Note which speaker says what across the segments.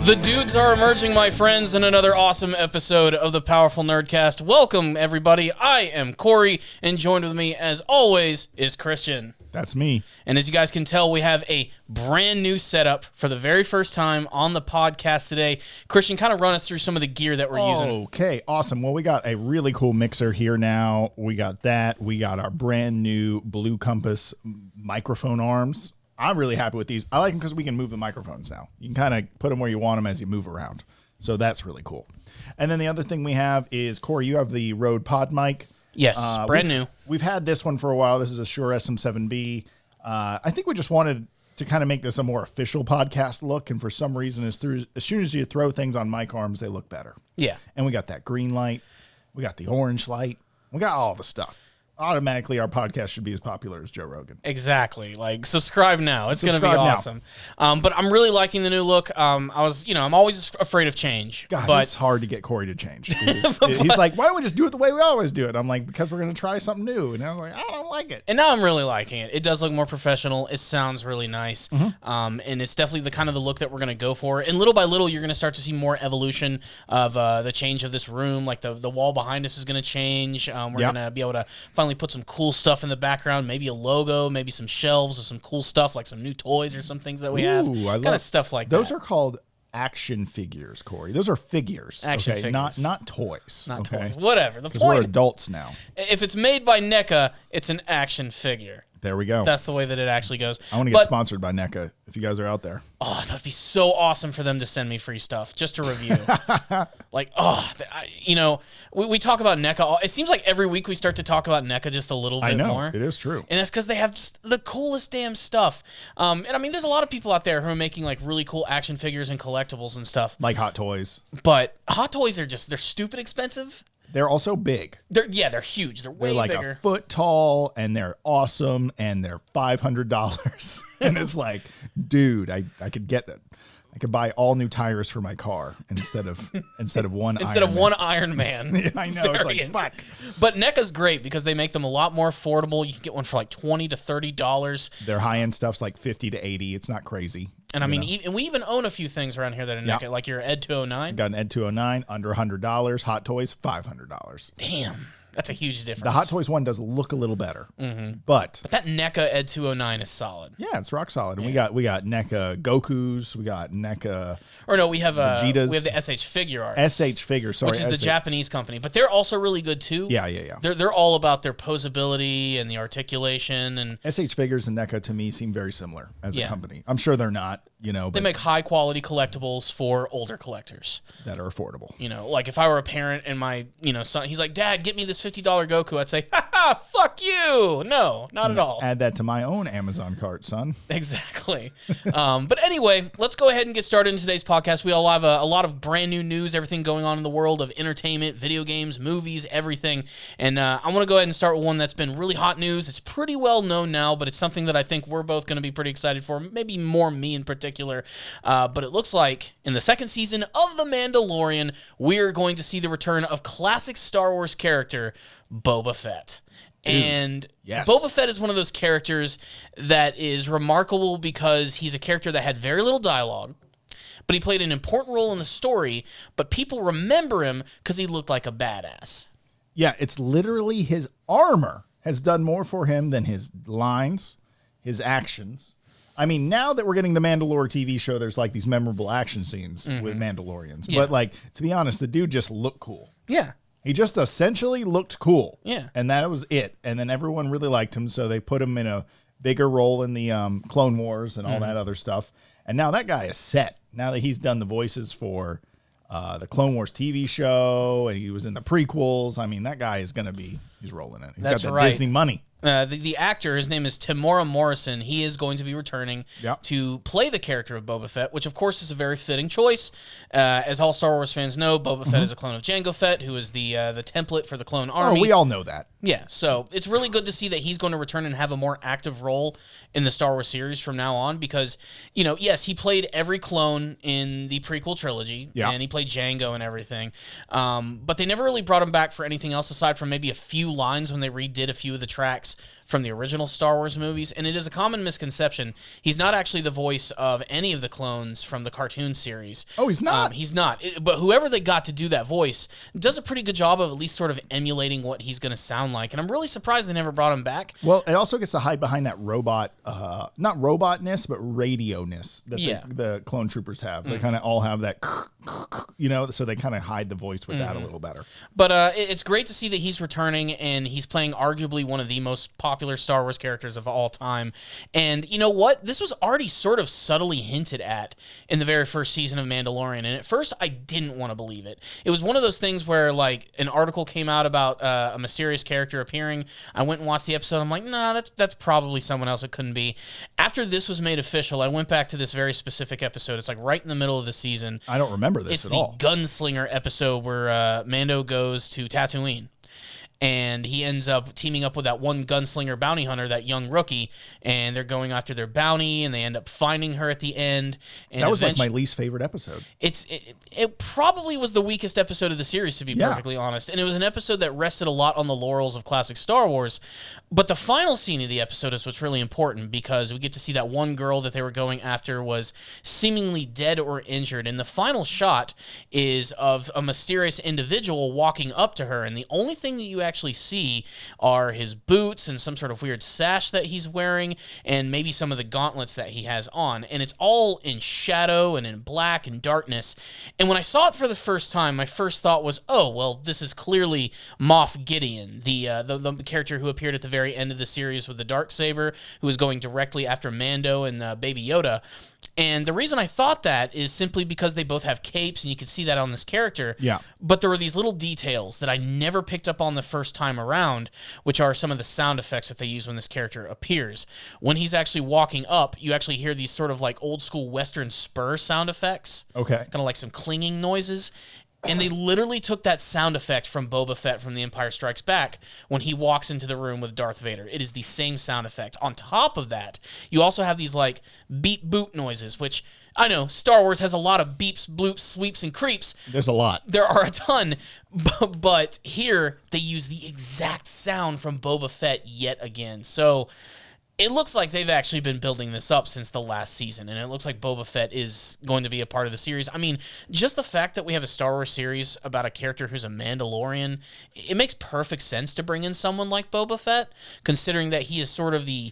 Speaker 1: The dudes are emerging, my friends, in another awesome episode of the Powerful Nerdcast. Welcome, everybody. I am Corey, and joined with me, as always, is Christian.
Speaker 2: That's me.
Speaker 1: And as you guys can tell, we have a brand new setup for the very first time on the podcast today. Christian, kind of run us through some of the gear that we're using.
Speaker 2: Okay, awesome. Well, we got a really cool mixer here now. We got that. We got our brand new Blue Compass microphone arms. I'm really happy with these. I like them because we can move the microphones now. You can kind of put them where you want them as you move around. So that's really cool. And then the other thing we have is, Corey, you have the Rode Pod mic.
Speaker 1: Yes, brand new.
Speaker 2: We've had this one for a while. This is a Shure SM7B. I think we just wanted to kind of make this a more official podcast look. And for some reason, as soon as you throw things on mic arms, they look better.
Speaker 1: Yeah.
Speaker 2: And we got that green light. We got the orange light. We got all the stuff. Automatically, our podcast should be as popular as Joe Rogan.
Speaker 1: Exactly. Like, subscribe now. It's going to be awesome. But I'm really liking the new look. I'm always afraid of change.
Speaker 2: God,
Speaker 1: but
Speaker 2: it's hard to get Corey to change. He's like, why don't we just do it the way we always do it? I'm like, because we're going to try something new. And I'm like, I don't like it.
Speaker 1: And now I'm really liking it. It does look more professional. It sounds really nice. Mm-hmm. And it's definitely the kind of the look that we're going to go for. And little by little, you're going to start to see more evolution of the change of this room. Like the wall behind us is going to change. We're going to be able to finally put some cool stuff in the background, maybe a logo, maybe some shelves or some cool stuff like some new toys or some things that we have. Kind of stuff like
Speaker 2: those
Speaker 1: that.
Speaker 2: Those are called action figures, Corey. Those are figures.
Speaker 1: Action figures.
Speaker 2: Not toys.
Speaker 1: Not toys. Whatever. The point,
Speaker 2: we're adults now.
Speaker 1: If it's made by NECA, it's an action figure.
Speaker 2: There we go.
Speaker 1: That's the way that it actually goes.
Speaker 2: I want to get sponsored by NECA if you guys are out there.
Speaker 1: Oh, that'd be so awesome for them to send me free stuff just to review. We talk about NECA. It seems like every week we start to talk about NECA just a little bit more.
Speaker 2: It is true.
Speaker 1: And that's because they have just the coolest damn stuff. And I mean, there's a lot of people out there who are making like really cool action figures and collectibles and stuff.
Speaker 2: Like Hot Toys.
Speaker 1: But Hot Toys are they're stupid expensive.
Speaker 2: They're also big.
Speaker 1: They're huge. They're way
Speaker 2: like
Speaker 1: bigger.
Speaker 2: A foot tall, and they're awesome, and they're $500. And it's like, dude, I could get it. I could buy all new tires for my car instead of one
Speaker 1: Iron Man.
Speaker 2: Yeah, I know. It's like, fuck.
Speaker 1: But NECA's great because they make them a lot more affordable. You can get one for like $20 to $30.
Speaker 2: Their high-end stuff's like $50 to $80. It's not crazy.
Speaker 1: And I mean, and we even own a few things around here that are NECA, like your Ed 209.
Speaker 2: Got an Ed 209, under $100. Hot Toys, $500.
Speaker 1: Damn. That's a huge difference.
Speaker 2: The Hot Toys one does look a little better,
Speaker 1: but that NECA Ed 209 is solid.
Speaker 2: Yeah, it's rock solid. And we got NECA Gokus, we got NECA.
Speaker 1: Or no, we have
Speaker 2: Vegetas.
Speaker 1: We have the SH Figure Arts.
Speaker 2: SH Figure, sorry,
Speaker 1: which is the Japanese company, but they're also really good too.
Speaker 2: Yeah.
Speaker 1: They're all about their posability and the articulation and
Speaker 2: SH Figures and NECA to me seem very similar as a company. I'm sure they're not. But
Speaker 1: they make high quality collectibles for older collectors
Speaker 2: that are affordable.
Speaker 1: Like if I were a parent and my son, he's like, "Dad, get me this $50 Goku," I'd say, "Ha ha, fuck you! No, not at all."
Speaker 2: Add that to my own Amazon cart, son.
Speaker 1: Exactly. But anyway, let's go ahead and get started in today's podcast. We all have a lot of brand new news, everything going on in the world of entertainment, video games, movies, everything. And I want to go ahead and start with one that's been really hot news. It's pretty well known now, but it's something that I think we're both going to be pretty excited for. Maybe more me in particular. But it looks like in the second season of The Mandalorian, we're going to see the return of classic Star Wars character Boba Fett. And
Speaker 2: yes.
Speaker 1: Boba Fett is one of those characters that is remarkable because he's a character that had very little dialogue, but he played an important role in the story, but people remember him because he looked like a badass.
Speaker 2: Yeah, it's literally his armor has done more for him than his lines, his actions. I mean, now that we're getting the Mandalore TV show, there's like these memorable action scenes with Mandalorians. Yeah. But like, to be honest, the dude just looked cool.
Speaker 1: Yeah.
Speaker 2: He just essentially looked cool.
Speaker 1: Yeah.
Speaker 2: And that was it. And then everyone really liked him, so they put him in a bigger role in the Clone Wars and all that other stuff. And now that guy is set. Now that he's done the voices for the Clone Wars TV show, and he was in the prequels. I mean, that guy is going to be, he's rolling it. He's got the Disney money.
Speaker 1: The actor, his name is Tamora Morrison. He is going to be returning to play the character of Boba Fett, which of course is a very fitting choice. As all Star Wars fans know, Boba Fett is a clone of Jango Fett, who is the template for the clone army.
Speaker 2: Oh, we all know that.
Speaker 1: Yeah, so it's really good to see that he's going to return and have a more active role in the Star Wars series from now on because, yes, he played every clone in the prequel trilogy, and he played Jango and everything, but they never really brought him back for anything else aside from maybe a few lines when they redid a few of the tracks from the original Star Wars movies, and it is a common misconception. He's not actually the voice of any of the clones from the cartoon series.
Speaker 2: Oh, he's not?
Speaker 1: He's not. But whoever they got to do that voice does a pretty good job of at least sort of emulating what he's going to sound like, and I'm really surprised they never brought him back.
Speaker 2: Well, it also gets to hide behind that robot, not robotness, but radio-ness that the clone troopers have. They kind of all have that, so they kind of hide the voice with that a little better.
Speaker 1: But it's great to see that he's returning, and he's playing arguably one of the most popular Star Wars characters of all time. And you know what? This was already sort of subtly hinted at in the very first season of Mandalorian, and at first I didn't want to believe it. It was one of those things where, like, an article came out about a mysterious character appearing. I went and watched the episode. I'm like, nah, that's probably someone else. It couldn't be. After this was made official, I went back to this very specific episode. It's like right in the middle of the season.
Speaker 2: I don't remember this at all.
Speaker 1: It's the Gunslinger episode where Mando goes to Tatooine. And he ends up teaming up with that one gunslinger bounty hunter, that young rookie, and they're going after their bounty, and they end up finding her at the end. And
Speaker 2: that was like my least favorite episode.
Speaker 1: It probably was the weakest episode of the series, to be perfectly honest. And it was an episode that rested a lot on the laurels of classic Star Wars. But the final scene of the episode is what's really important, because we get to see that one girl that they were going after was seemingly dead or injured. And the final shot is of a mysterious individual walking up to her, and the only thing that you actually see are his boots and some sort of weird sash that he's wearing, and maybe some of the gauntlets that he has on, and it's all in shadow and in black and darkness. And when I saw it for the first time, my first thought was, oh, well, this is clearly Moff Gideon, the character who appeared at the very end of the series with the Darksaber, who was going directly after Mando and Baby Yoda. And the reason I thought that is simply because they both have capes, and you can see that on this character.
Speaker 2: Yeah.
Speaker 1: But there were these little details that I never picked up on the first time around, which are some of the sound effects that they use when this character appears. When he's actually walking up, you actually hear these sort of like old school Western spur sound effects.
Speaker 2: Okay.
Speaker 1: Kind of like some clinging noises. And they literally took that sound effect from Boba Fett from The Empire Strikes Back when he walks into the room with Darth Vader. It is the same sound effect. On top of that, you also have these like beep boop noises, which I know Star Wars has a lot of beeps, bloops, sweeps, and creeps.
Speaker 2: There's a lot.
Speaker 1: There are a ton, but here they use the exact sound from Boba Fett yet again. So it looks like they've actually been building this up since the last season, and it looks like Boba Fett is going to be a part of the series. I mean, just the fact that we have a Star Wars series about a character who's a Mandalorian, it makes perfect sense to bring in someone like Boba Fett, considering that he is sort of the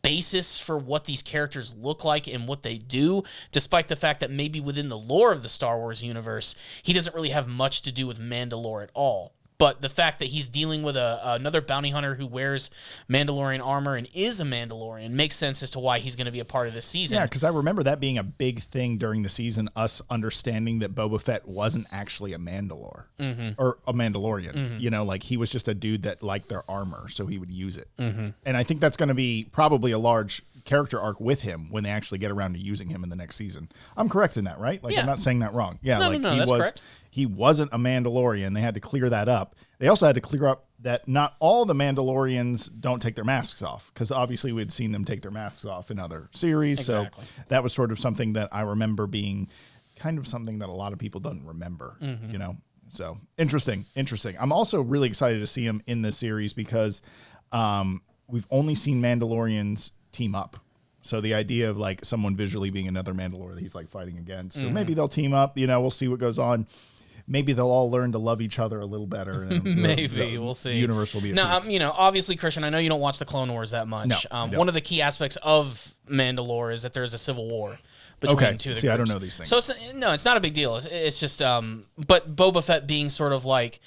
Speaker 1: basis for what these characters look like and what they do, despite the fact that maybe within the lore of the Star Wars universe, he doesn't really have much to do with Mandalore at all. But the fact that he's dealing with another bounty hunter who wears Mandalorian armor and is a Mandalorian makes sense as to why he's going to be a part of this season.
Speaker 2: Yeah, because I remember that being a big thing during the season, us understanding that Boba Fett wasn't actually a Mandalore or a Mandalorian. Like he was just a dude that liked their armor, so he would use it. And I think that's going to be probably a large character arc with him when they actually get around to using him in the next season. I'm correct in that, right? Like, I'm not saying that wrong. Yeah,
Speaker 1: no, that's correct.
Speaker 2: He wasn't a Mandalorian. They had to clear that up. They also had to clear up that not all the Mandalorians don't take their masks off, because obviously we'd seen them take their masks off in other series.
Speaker 1: Exactly.
Speaker 2: So that was sort of something that I remember being kind of something that a lot of people don't remember, So interesting. I'm also really excited to see him in this series because we've only seen Mandalorians team up. So the idea of like someone visually being another Mandalore that he's like fighting against, or maybe they'll team up, we'll see what goes on. Maybe they'll all learn to love each other a little better. And
Speaker 1: maybe we'll see.
Speaker 2: The universe will be.
Speaker 1: Now, obviously, Christian, I know you don't watch the Clone Wars that much.
Speaker 2: No,
Speaker 1: one of the key aspects of Mandalore is that there is a civil war between two of the groups.
Speaker 2: I don't know these things.
Speaker 1: So it's not a big deal. It's just, but Boba Fett being sort of like,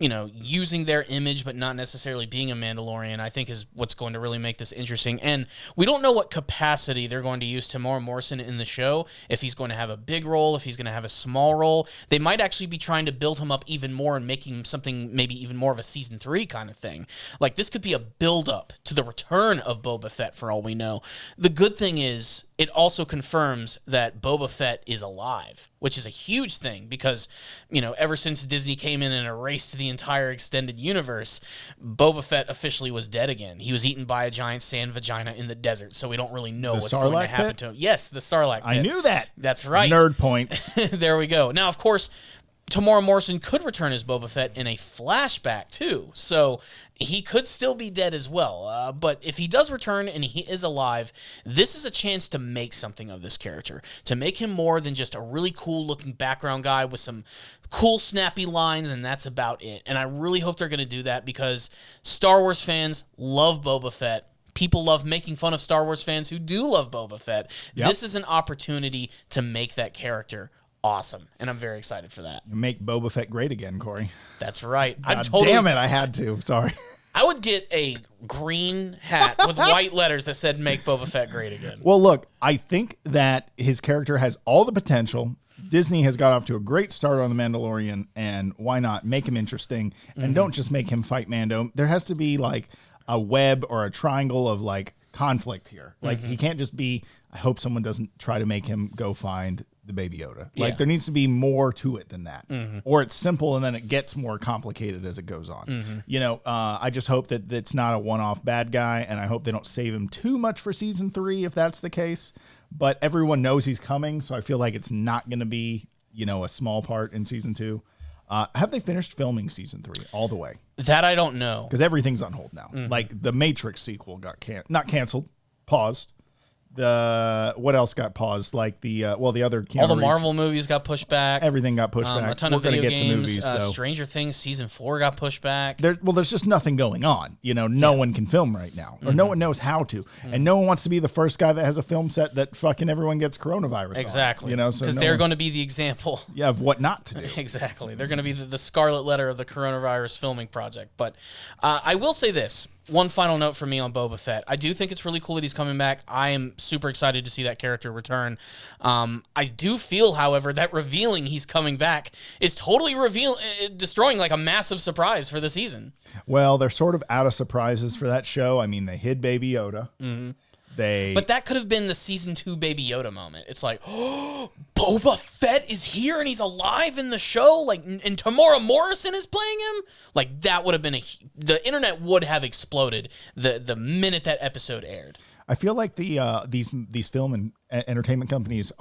Speaker 1: using their image but not necessarily being a Mandalorian, I think is what's going to really make this interesting. And we don't know what capacity they're going to use Tamora Morrison in the show, if he's going to have a big role, if he's going to have a small role. They might actually be trying to build him up even more and making him something maybe even more of a season 3 kind of thing. Like, this could be a build-up to the return of Boba Fett for all we know. The good thing is, it also confirms that Boba Fett is alive, which is a huge thing because, ever since Disney came in and erased the entire extended universe, Boba Fett officially was dead again. He was eaten by a giant sand vagina in the desert, so we don't really know what's going to happen to him. Yes, the Sarlacc pit.
Speaker 2: I knew that.
Speaker 1: That's right.
Speaker 2: Nerd points.
Speaker 1: There we go. Now, of course, Tamora Morrison could return as Boba Fett in a flashback, too. So he could still be dead as well. But if he does return and he is alive, this is a chance to make something of this character. To make him more than just a really cool-looking background guy with some cool, snappy lines, and that's about it. And I really hope they're going to do that because Star Wars fans love Boba Fett. People love making fun of Star Wars fans who do love Boba Fett. Yep. This is an opportunity to make that character awesome, and I'm very excited for that.
Speaker 2: Make Boba Fett great again, Corey.
Speaker 1: That's right.
Speaker 2: Damn it, I had to. Sorry.
Speaker 1: I would get a green hat with white letters that said "Make Boba Fett great again."
Speaker 2: Well, look, I think that his character has all the potential. Disney has got off to a great start on The Mandalorian, and why not make him interesting? And don't just make him fight Mando. There has to be like a web or a triangle of like conflict here. Like he can't just be. I hope someone doesn't try to make him go find the Baby Yoda. Like there needs to be more to it than that, or it's simple and then it gets more complicated as it goes on. You know, I just hope that it's not a one-off bad guy, and I hope they don't save him too much for season 3 if that's the case. But everyone knows he's coming, so I feel like it's not going to be, you know, a small part in season 2. Have they finished filming season 3 all the way?
Speaker 1: That I don't know,
Speaker 2: because everything's on hold now. Like the Matrix sequel got not canceled, paused. What else got paused? Like the other Keanu
Speaker 1: all the
Speaker 2: Reeves.
Speaker 1: Marvel movies got pushed back.
Speaker 2: Everything got pushed back.
Speaker 1: A ton of video games. Stranger Things season 4 got pushed back.
Speaker 2: There's just nothing going on. You know, no one can film right now, or no one knows how to, and no one wants to be the first guy that has a film set that fucking everyone gets coronavirus.
Speaker 1: Exactly.
Speaker 2: On, you know, so
Speaker 1: because they're going to be the example.
Speaker 2: Yeah, of what not to do.
Speaker 1: Exactly. They're going to be the scarlet letter of the coronavirus filming project. But I will say this. One final note for me on Boba Fett. I do think it's really cool that he's coming back. I am super excited to see that character return. I do feel, however, that revealing he's coming back is totally destroying like a massive surprise for the season.
Speaker 2: Well, they're sort of out of surprises for that show. I mean, they hid Baby Yoda.
Speaker 1: But that could have been the season 2 Baby Yoda moment. It's like, oh, Boba Fett is here and he's alive in the show. Like, and Tamora Morrison is playing him. Like, that would have been the internet would have exploded the minute that episode aired.
Speaker 2: I feel like these film and entertainment companies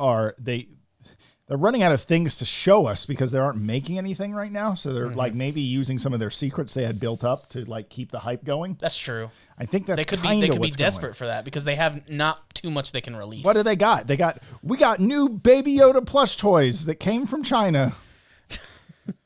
Speaker 2: they're running out of things to show us because they aren't making anything right now. So they're like maybe using some of their secrets they had built up to like keep the hype going.
Speaker 1: That's true.
Speaker 2: I think
Speaker 1: they could be desperate for that because they have not too much they can release.
Speaker 2: What do they got? We got new Baby Yoda plush toys that came from China.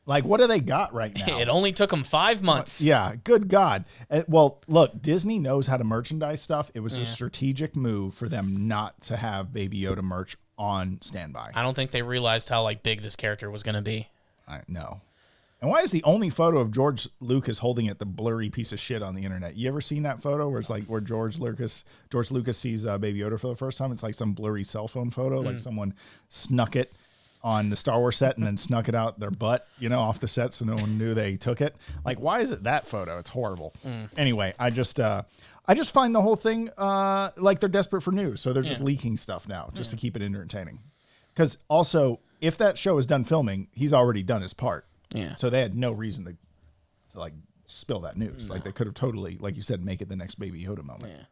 Speaker 2: Like, what do they got right now?
Speaker 1: It only took them 5 months.
Speaker 2: Yeah, good God. Well, look, Disney knows how to merchandise stuff. It was a strategic move for them not to have Baby Yoda merch on standby.
Speaker 1: I don't think they realized how like big this character was going to be.
Speaker 2: I know. And why is the only photo of George Lucas holding it the blurry piece of shit on the internet? You ever seen that photo where it's like where George Lucas sees Baby Yoda for the first time? It's like some blurry cell phone photo, like someone snuck it on the Star Wars set and then snuck it out their butt, you know, off the set so no one knew they took it. Like, why is it that photo? It's horrible. Anyway, I just find the whole thing like they're desperate for news, so they're just leaking stuff now just to keep it entertaining. Because also, if that show is done filming, he's already done his part. Yeah. So they had no reason to like spill that news. No. Like they could have totally, like you said, make it the next Baby Yoda moment.
Speaker 1: Yeah.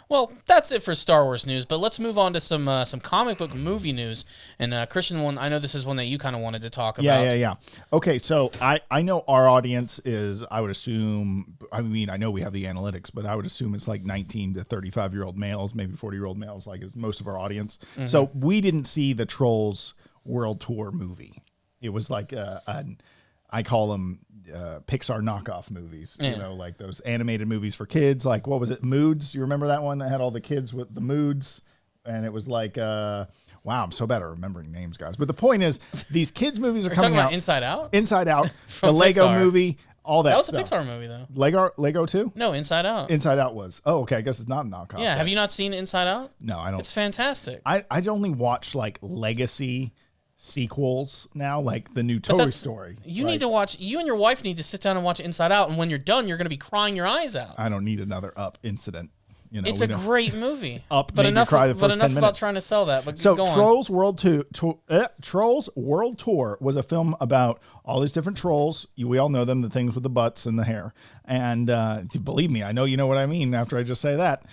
Speaker 1: Well, that's it for Star Wars news, but let's move on to some comic book movie news. And Christian, I know this is one that you kind of wanted to talk about.
Speaker 2: Yeah. Okay, so I know our audience is, I would assume, I mean, I know we have the analytics, but I would assume it's like 19 to 35-year-old males, maybe 40-year-old males, like is most of our audience. So we didn't see the Trolls World Tour movie. It was like I call them Pixar knockoff movies, you know, like those animated movies for kids. Like, what was it? Moods. You remember that one that had all the kids with the moods? And it was like, wow, I'm so bad at remembering names, guys. But the point is, these kids movies are coming out.
Speaker 1: Inside Out?
Speaker 2: Inside Out. The Lego
Speaker 1: Pixar.
Speaker 2: Movie. All that
Speaker 1: was
Speaker 2: stuff.
Speaker 1: a Pixar movie, though.
Speaker 2: Lego too?
Speaker 1: No, Inside Out.
Speaker 2: Inside Out was. Oh, okay. I guess it's not a knockoff.
Speaker 1: Yeah. Have you not seen Inside Out?
Speaker 2: No, I don't.
Speaker 1: It's fantastic.
Speaker 2: I only watch like legacy sequels now, like the new Toy Story.
Speaker 1: You need to watch. You and your wife need to sit down and watch Inside Out, and when you're done, you're going to be crying your eyes out.
Speaker 2: I don't need another Up incident. You know,
Speaker 1: it's a great movie.
Speaker 2: Up, but enough. Cry the first 10
Speaker 1: enough
Speaker 2: minutes.
Speaker 1: about trying to sell that. But
Speaker 2: so,
Speaker 1: go on.
Speaker 2: Trolls World Tour was a film about all these different trolls. We all know them, the things with the butts and the hair. And believe me, I know you know what I mean. After I just say that.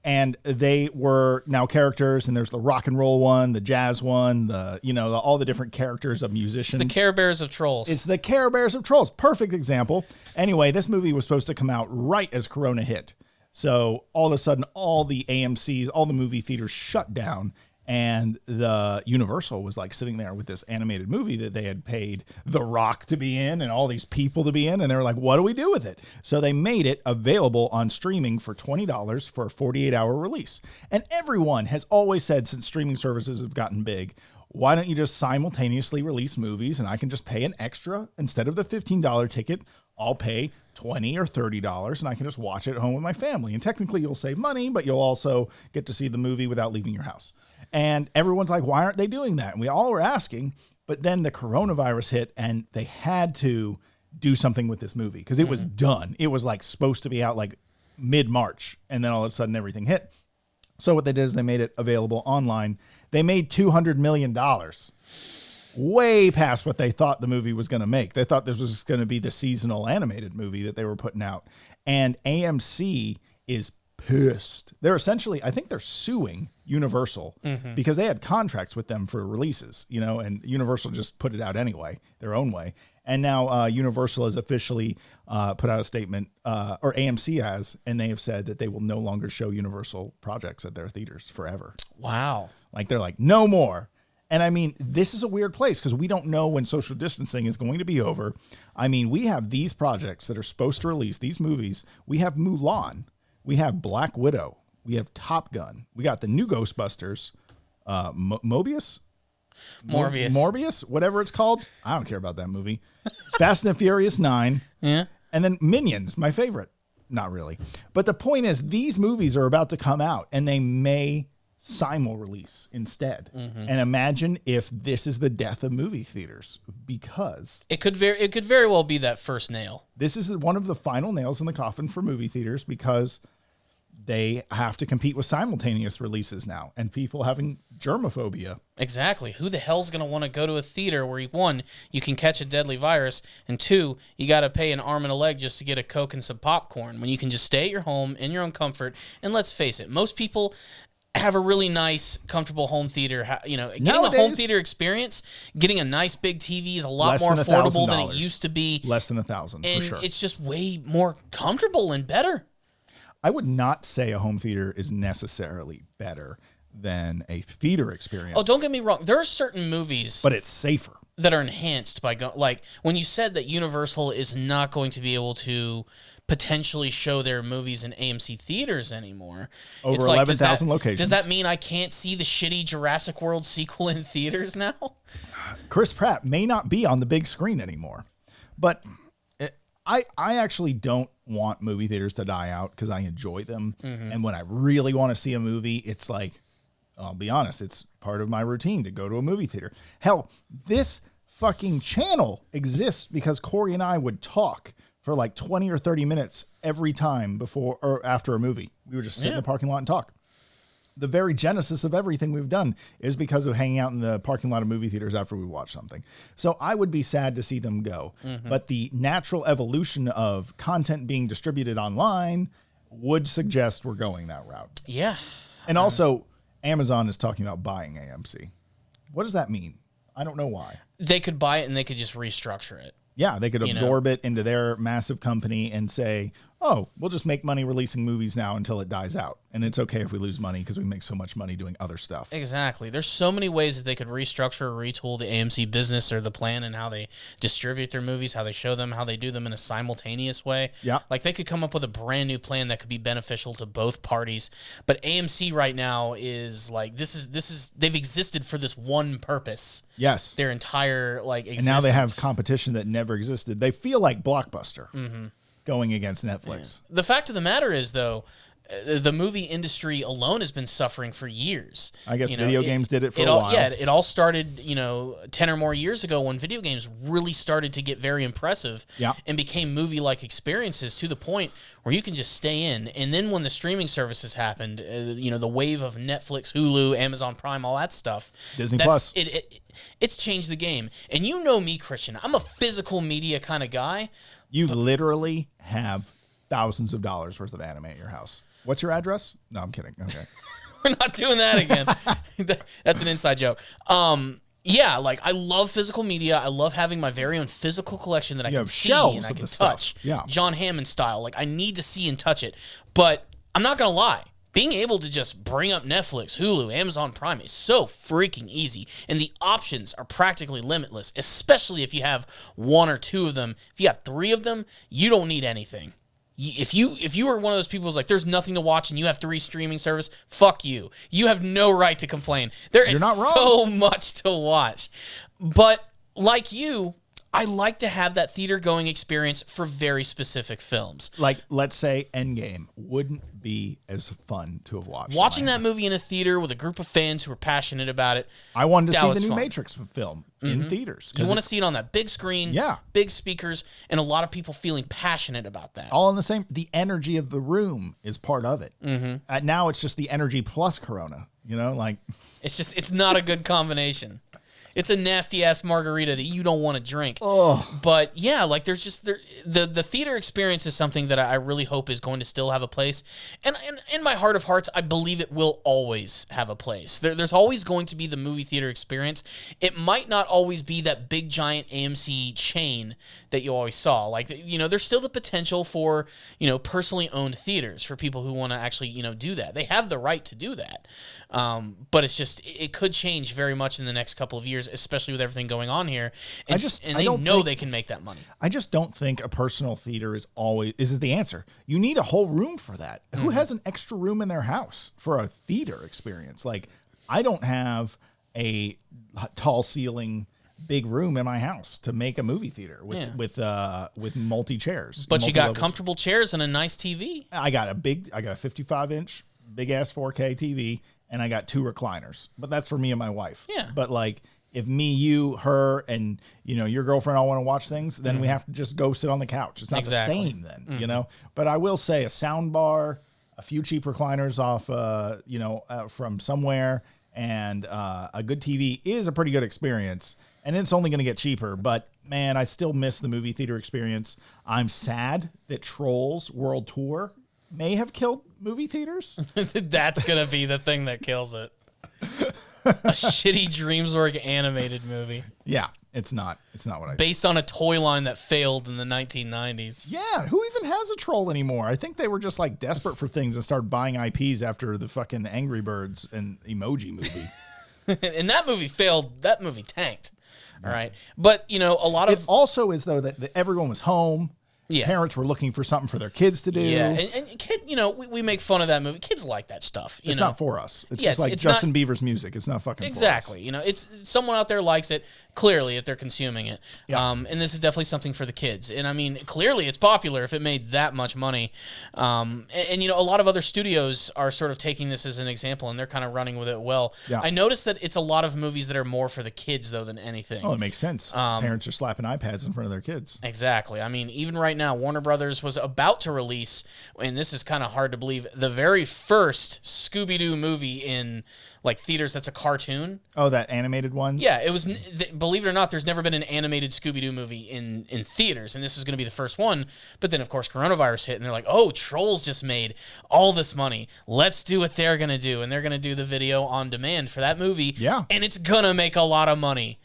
Speaker 2: And they were now characters, and there's the rock and roll one, the jazz one, all the different characters of musicians.
Speaker 1: It's the Care Bears of Trolls.
Speaker 2: It's the Care Bears of Trolls. Perfect example. Anyway, this movie was supposed to come out right as Corona hit. So all of a sudden, all the AMCs, all the movie theaters shut down. And the Universal was like sitting there with this animated movie that they had paid The Rock to be in and all these people to be in. And they were like, what do we do with it? So they made it available on streaming for $20 for a 48-hour release. And everyone has always said, since streaming services have gotten big, why don't you just simultaneously release movies and I can just pay an extra instead of the $15 ticket? I'll pay $20 or $30 and I can just watch it at home with my family. And technically you'll save money, but you'll also get to see the movie without leaving your house. And everyone's like, why aren't they doing that? And we all were asking, but then the coronavirus hit and they had to do something with this movie because it was done. It was like supposed to be out like mid-March. And then all of a sudden everything hit. So what they did is they made it available online. They made $200 million, way past what they thought the movie was going to make. They thought this was going to be the seasonal animated movie that they were putting out. And AMC is pissed. They're essentially, I think they're suing Universal because they had contracts with them for releases, and Universal just put it out anyway, their own way. And now Universal has officially put out a statement, or AMC has, and they have said that they will no longer show Universal projects at their theaters forever.
Speaker 1: Wow.
Speaker 2: Like they're like, no more. And I mean, this is a weird place because we don't know when social distancing is going to be over. I mean, we have these projects that are supposed to release, these movies. We have Mulan. We have Black Widow. We have Top Gun. We got the new Ghostbusters. Morbius, whatever it's called. I don't care about that movie. Fast and the Furious 9.
Speaker 1: Yeah.
Speaker 2: And then Minions, my favorite. Not really. But the point is, these movies are about to come out, and they may simul-release instead. And imagine if this is the death of movie theaters, because
Speaker 1: it could very well be that first nail.
Speaker 2: This is one of the final nails in the coffin for movie theaters because they have to compete with simultaneous releases now and people having germophobia.
Speaker 1: Exactly. Who the hell's going to want to go to a theater where, one, you can catch a deadly virus, and two, you got to pay an arm and a leg just to get a Coke and some popcorn when you can just stay at your home in your own comfort? And let's face it, most people have a really nice, comfortable home theater. Getting nowadays, a home theater experience, getting a nice big TV is a lot more affordable than it used to be.
Speaker 2: Less than $1,000, for sure.
Speaker 1: It's just way more comfortable and better.
Speaker 2: I would not say a home theater is necessarily better than a theater experience.
Speaker 1: Oh, don't get me wrong. There are certain movies,
Speaker 2: but it's safer,
Speaker 1: that are enhanced by like when you said that Universal is not going to be able to potentially show their movies in AMC theaters anymore.
Speaker 2: Over 11,000 locations.
Speaker 1: Does that mean I can't see the shitty Jurassic World sequel in theaters now?
Speaker 2: Chris Pratt may not be on the big screen anymore, but I actually don't want movie theaters to die out because I enjoy them. And when I really want to see a movie, it's like, I'll be honest, it's part of my routine to go to a movie theater. Hell, this fucking channel exists because Corey and I would talk for like 20 or 30 minutes every time before or after a movie. We would just sit in the parking lot and talk. The very genesis of everything we've done is because of hanging out in the parking lot of movie theaters after we watch something. So I would be sad to see them go. But the natural evolution of content being distributed online would suggest we're going that route.
Speaker 1: Yeah.
Speaker 2: And also, Amazon is talking about buying AMC. What does that mean? I don't know why.
Speaker 1: They could buy it and they could just restructure it.
Speaker 2: Yeah, they could absorb it into their massive company and say, oh, we'll just make money releasing movies now until it dies out. And it's okay if we lose money because we make so much money doing other stuff.
Speaker 1: Exactly. There's so many ways that they could restructure or retool the AMC business or the plan and how they distribute their movies, how they show them, how they do them in a simultaneous way.
Speaker 2: Yeah.
Speaker 1: Like they could come up with a brand new plan that could be beneficial to both parties. But AMC right now is like, this is they've existed for this one purpose.
Speaker 2: Yes.
Speaker 1: Their entire existence.
Speaker 2: And now they have competition that never existed. They feel like Blockbuster going against Netflix.
Speaker 1: Yeah. The fact of the matter is, though, the movie industry alone has been suffering for years.
Speaker 2: I guess video games did it for a while.
Speaker 1: Yeah, it all started, 10 or more years ago when video games really started to get very impressive and became movie-like experiences to the point where you can just stay in. And then when the streaming services happened, the wave of Netflix, Hulu, Amazon Prime, all that stuff.
Speaker 2: Disney Plus.
Speaker 1: It's changed the game. And you know me, Christian. I'm a physical media kind of guy.
Speaker 2: You literally have thousands of dollars worth of anime at your house. What's your address? No, I'm kidding. Okay.
Speaker 1: We're not doing that again. That's an inside joke. Yeah, like I love physical media. I love having my very own physical collection that I can see and I can touch.
Speaker 2: Yeah.
Speaker 1: John Hammond style. Like I need to see and touch it. But I'm not going to lie. Being able to just bring up Netflix, Hulu, Amazon Prime is so freaking easy. And the options are practically limitless, especially if you have one or two of them. If you have three of them, you don't need anything. If you are one of those people who's like, there's nothing to watch and you have 3 streaming service, fuck you. You have no right to complain. There is so much to watch. But like you, I like to have that theater-going experience for very specific films.
Speaker 2: Like, let's say Endgame wouldn't be as fun to have watched.
Speaker 1: Watching that movie in a theater with a group of fans who were passionate about it.
Speaker 2: I wanted to see the new Matrix film in theaters.
Speaker 1: You want to see it on that big screen, big speakers, and a lot of people feeling passionate about that.
Speaker 2: All in the same, the energy of the room is part of it. Now it's just the energy plus Corona, like.
Speaker 1: It's not a good combination. It's a nasty ass margarita that you don't want to drink.
Speaker 2: Oh.
Speaker 1: But yeah, like there's just the theater experience is something that I really hope is going to still have a place. And in my heart of hearts, I believe it will always have a place. There's always going to be the movie theater experience. It might not always be that big giant AMC chain that you always saw. Like, there's still the potential for, personally owned theaters for people who want to actually, do that. They have the right to do that. But it's just, it could change very much in the next couple of years, especially with everything going on here. And they know they can make that money.
Speaker 2: I just don't think a personal theater is the answer. You need a whole room for that. Who has an extra room in their house for a theater experience? Like, I don't have a tall ceiling, big room in my house to make a movie theater with multi chairs.
Speaker 1: But you got comfortable chairs and a nice TV.
Speaker 2: I got a 55-inch big ass 4K TV, and I got 2 recliners. But that's for me and my wife.
Speaker 1: Yeah.
Speaker 2: But like, if me, you, her, and your girlfriend all want to watch things, then we have to just go sit on the couch. It's not the same then, But I will say a sound bar, a few cheap recliners off, from somewhere, and a good TV is a pretty good experience. And it's only going to get cheaper. But man, I still miss the movie theater experience. I'm sad that Trolls World Tour may have killed movie theaters.
Speaker 1: That's going to be the thing that kills it. A shitty DreamsWorks animated movie.
Speaker 2: Yeah, it's not what I
Speaker 1: based on a toy line that failed in the 1990s.
Speaker 2: Yeah, who even has a troll anymore? I think they were just like desperate for things and started buying IPs after the fucking Angry Birds and Emoji movie.
Speaker 1: And that movie failed. That movie tanked. All right. But, a lot of...
Speaker 2: It also is, though, that everyone was home.
Speaker 1: Yeah.
Speaker 2: Parents were looking for something for their kids to do.
Speaker 1: Yeah, and kid, we make fun of that movie. Kids like that stuff.
Speaker 2: It's not for us. It's just like Justin Bieber's music. It's not fucking
Speaker 1: exactly.
Speaker 2: for us.
Speaker 1: It's someone out there likes it, clearly, if they're consuming it.
Speaker 2: Yeah.
Speaker 1: And this is definitely something for the kids. And I mean, clearly it's popular if it made that much money. And a lot of other studios are sort of taking this as an example, and they're kind of running with it well.
Speaker 2: Yeah.
Speaker 1: I noticed that it's a lot of movies that are more for the kids, though, than anything.
Speaker 2: Oh, it makes sense. Parents are slapping iPads in front of their kids.
Speaker 1: Exactly. I mean, even right now, Warner Brothers was about to release, and this is kind of hard to believe, the very first Scooby-Doo movie in like theaters that's a cartoon.
Speaker 2: Oh, that animated one?
Speaker 1: Yeah, it was, believe it or not, there's never been an animated Scooby-Doo movie in theaters, and this is going to be the first one. But then, of course, coronavirus hit, and they're like, oh, Trolls just made all this money. Let's do what they're going to do, and they're going to do the video on demand for that movie.
Speaker 2: Yeah.
Speaker 1: And it's going to make a lot of money.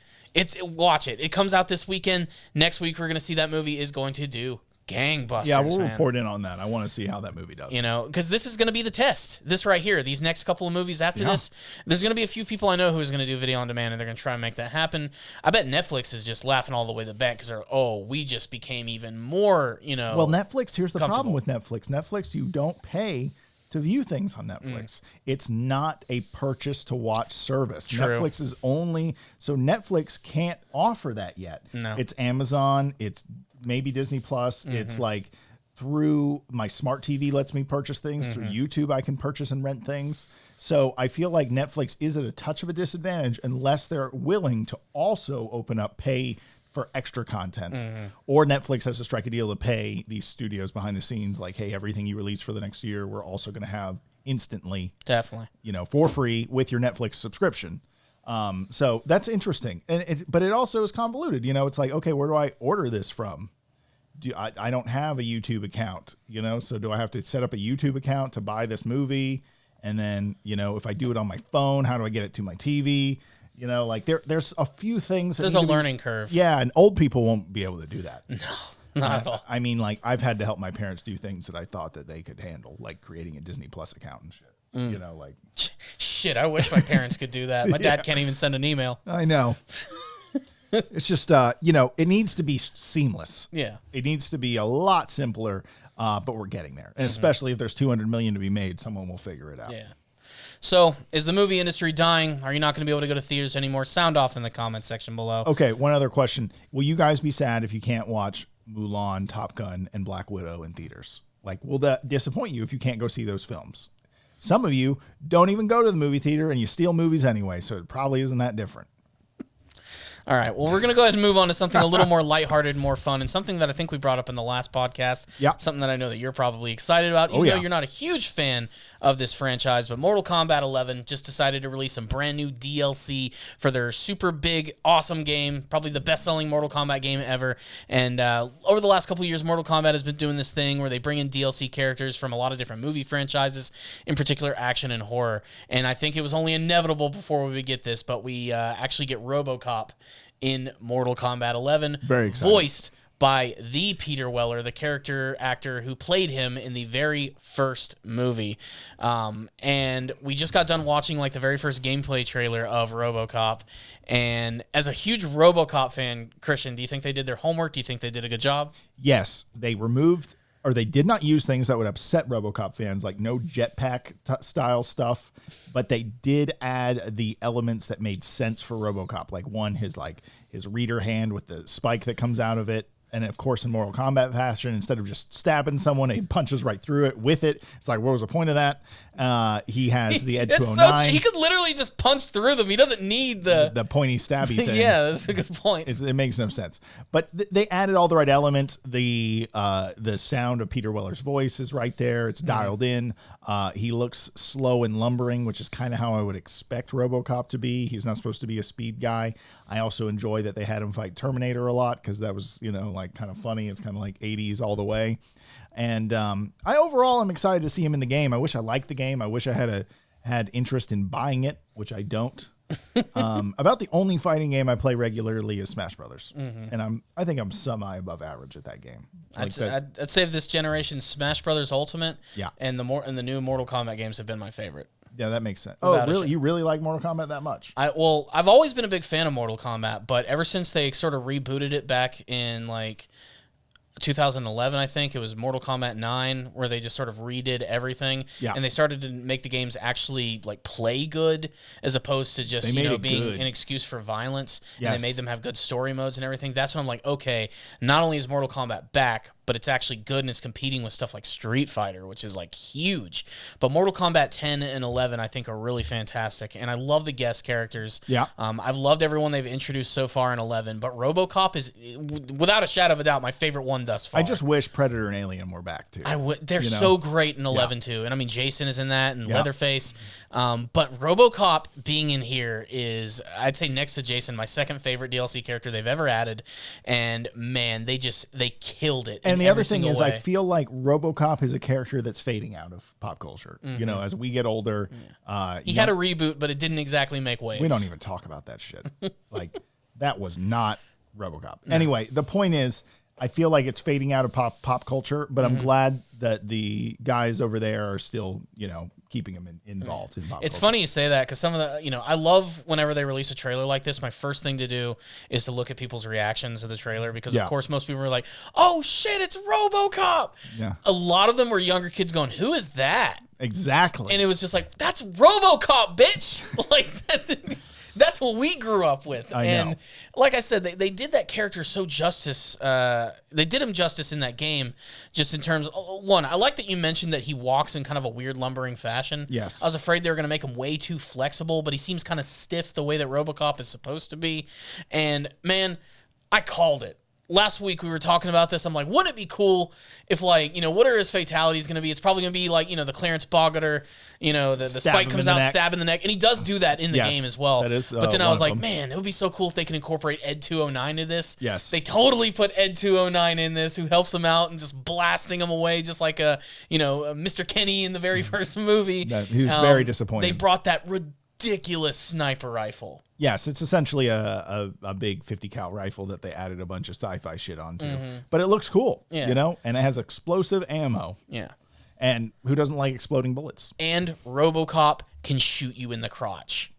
Speaker 1: Watch it. It comes out this weekend. Next week, we're going to see that movie is going to do gangbusters.
Speaker 2: Yeah, we'll report in on that. I want to see how that movie does.
Speaker 1: Because this is going to be the test. This right here, these next couple of movies after this, there's going to be a few people I know who's going to do video on demand, and they're going to try and make that happen. I bet Netflix is just laughing all the way to the bank because we just became even more,
Speaker 2: Well, Netflix, here's the problem with Netflix. Netflix, you don't pay to view things on Netflix. It's not a purchase to watch service.
Speaker 1: True.
Speaker 2: Netflix is only, so Netflix can't offer that yet.
Speaker 1: No.
Speaker 2: It's Amazon, it's maybe Disney Plus. It's like through my smart TV lets me purchase things. Through YouTube, I can purchase and rent things. So I feel like Netflix is at a touch of a disadvantage unless they're willing to also open up pay for extra content, or Netflix has to strike a deal to pay these studios behind the scenes, like, hey, everything you release for the next year, we're also going to have instantly,
Speaker 1: definitely,
Speaker 2: for free with your Netflix subscription. So that's interesting, but it also is convoluted. It's like, okay, where do I order this from? I don't have a YouTube account, so do I have to set up a YouTube account to buy this movie? And then, if I do it on my phone, how do I get it to my TV? There's a few things.
Speaker 1: There's a learning curve.
Speaker 2: Yeah, and old people won't be able to do that.
Speaker 1: No, not at all.
Speaker 2: I mean, I've had to help my parents do things that I thought that they could handle, like creating a Disney Plus account and shit.
Speaker 1: Shit, I wish my parents could do that. My dad can't even send an email.
Speaker 2: I know. It's just, it needs to be seamless.
Speaker 1: Yeah.
Speaker 2: It needs to be a lot simpler, but we're getting there. And especially if there's 200 million to be made, someone will figure it out.
Speaker 1: Yeah. So, is the movie industry dying? Are you not going to be able to go to theaters anymore? Sound off in the comment section below.
Speaker 2: Okay, one other question. Will you guys be sad if you can't watch Mulan, Top Gun, and Black Widow in theaters? Will that disappoint you if you can't go see those films? Some of you don't even go to the movie theater and you steal movies anyway, so it probably isn't that different.
Speaker 1: All right, well, we're going to go ahead and move on to something a little more lighthearted, more fun, and something that I think we brought up in the last podcast.
Speaker 2: Yeah.
Speaker 1: Something that I know that you're probably excited about, even though you're not a huge fan of this franchise. But Mortal Kombat 11 just decided to release some brand new DLC for their super big, awesome game, probably the best-selling Mortal Kombat game ever. And over the last couple of years, Mortal Kombat has been doing this thing where they bring in DLC characters from a lot of different movie franchises, in particular action and horror. And I think it was only inevitable before we would get this, but we actually get Robocop in Mortal Kombat 11.
Speaker 2: Very exciting.
Speaker 1: Voiced by the Peter Weller, the character actor who played him in the very first movie. And we just got done watching the very first gameplay trailer of Robocop. And as a huge Robocop fan, Christian, do you think they did their homework? Do you think they did a good job?
Speaker 2: Yes, they did not use things that would upset RoboCop fans, like no jetpack style stuff, but they did add the elements that made sense for RoboCop. Like his reader hand with the spike that comes out of it. And of course, in Mortal Kombat fashion, instead of just stabbing someone, he punches right through it with it. It's like, what was the point of that? He has the Ed 209.
Speaker 1: He could literally just punch through them. He doesn't need the
Speaker 2: pointy stabby thing.
Speaker 1: Yeah, that's a good point.
Speaker 2: It makes no sense. But they added all the right elements. The sound of Peter Weller's voice is right there. It's dialed in. He looks slow and lumbering, which is kind of how I would expect RoboCop to be. He's not supposed to be a speed guy. I also enjoy that they had him fight Terminator a lot because that was, kind of funny. It's kind of like 80s all the way. And I overall am excited to see him in the game. I wish I liked the game. I wish I had interest in buying it, which I don't. About the only fighting game I play regularly is Smash Brothers, and I think I'm semi above average at that game.
Speaker 1: I'd say this generation Smash Brothers Ultimate,
Speaker 2: yeah,
Speaker 1: and the new Mortal Kombat games have been my favorite.
Speaker 2: Yeah, that makes sense.
Speaker 1: Without
Speaker 2: really? You really like Mortal Kombat that much?
Speaker 1: I've always been a big fan of Mortal Kombat, but ever since they sort of rebooted it back in 2011, I think it was Mortal Kombat 9, where they just sort of redid everything, and they started to make the games actually play good as opposed to just being an excuse for violence. Yes. And they made them have good story modes and everything. That's when I'm like, okay, not only is Mortal Kombat back, but it's actually good and it's competing with stuff like Street Fighter, which is huge. But Mortal Kombat 10 and 11, I think, are really fantastic, and I love the guest characters.
Speaker 2: Yeah,
Speaker 1: I've loved everyone they've introduced so far in 11, but RoboCop is, without a shadow of a doubt, my favorite one thus far.
Speaker 2: I just wish Predator and Alien were back too.
Speaker 1: They're so great in 11 too, and I mean Jason is in that and Leatherface. But RoboCop being in here is, I'd say next to Jason, my second favorite DLC character they've ever added, and man, they killed it.
Speaker 2: And the other thing is, I feel like RoboCop is a character that's fading out of pop culture. As we get older,
Speaker 1: he had a reboot, but it didn't exactly make waves.
Speaker 2: We don't even talk about that shit. That was not RoboCop. No. Anyway, the point is, I feel like it's fading out of pop culture, but I'm glad that the guys over there are still, keeping them involved in pop culture.
Speaker 1: It's funny you say that because some of the, I love whenever they release a trailer like this, my first thing to do is to look at people's reactions to the trailer because, of course, most people are like, oh, shit, it's RoboCop. Yeah. A lot of them were younger kids going, who is that?
Speaker 2: Exactly.
Speaker 1: And it was just like, that's RoboCop, bitch. That's what we grew up with.
Speaker 2: I know.
Speaker 1: And like I said, they did that character so justice. They did him justice in that game, just in terms of, one, I like that you mentioned that he walks in kind of a weird lumbering fashion.
Speaker 2: Yes.
Speaker 1: I was afraid they were going to make him way too flexible, but he seems kind of stiff the way that RoboCop is supposed to be. And man, I called it. last week we were talking about this. I'm like, wouldn't it be cool if, like, what are his fatalities going to be? It's probably going to be like, the Clarence Bogater, the spike comes out, stab in the neck. And he does do that in the game as well.
Speaker 2: That is,
Speaker 1: but then I was like, man, it would be so cool if they can incorporate Ed 209 into this.
Speaker 2: Yes.
Speaker 1: They totally put Ed 209 in this, who helps him out and just blasting him away just like a Mr. Kenny in the very first movie.
Speaker 2: He was very disappointed.
Speaker 1: They brought that ridiculous sniper rifle.
Speaker 2: Yes, it's essentially a big 50 cal rifle that they added a bunch of sci-fi shit onto. But it looks cool, and it has explosive ammo.
Speaker 1: Yeah.
Speaker 2: And who doesn't like exploding bullets?
Speaker 1: And Robocop can shoot you in the crotch.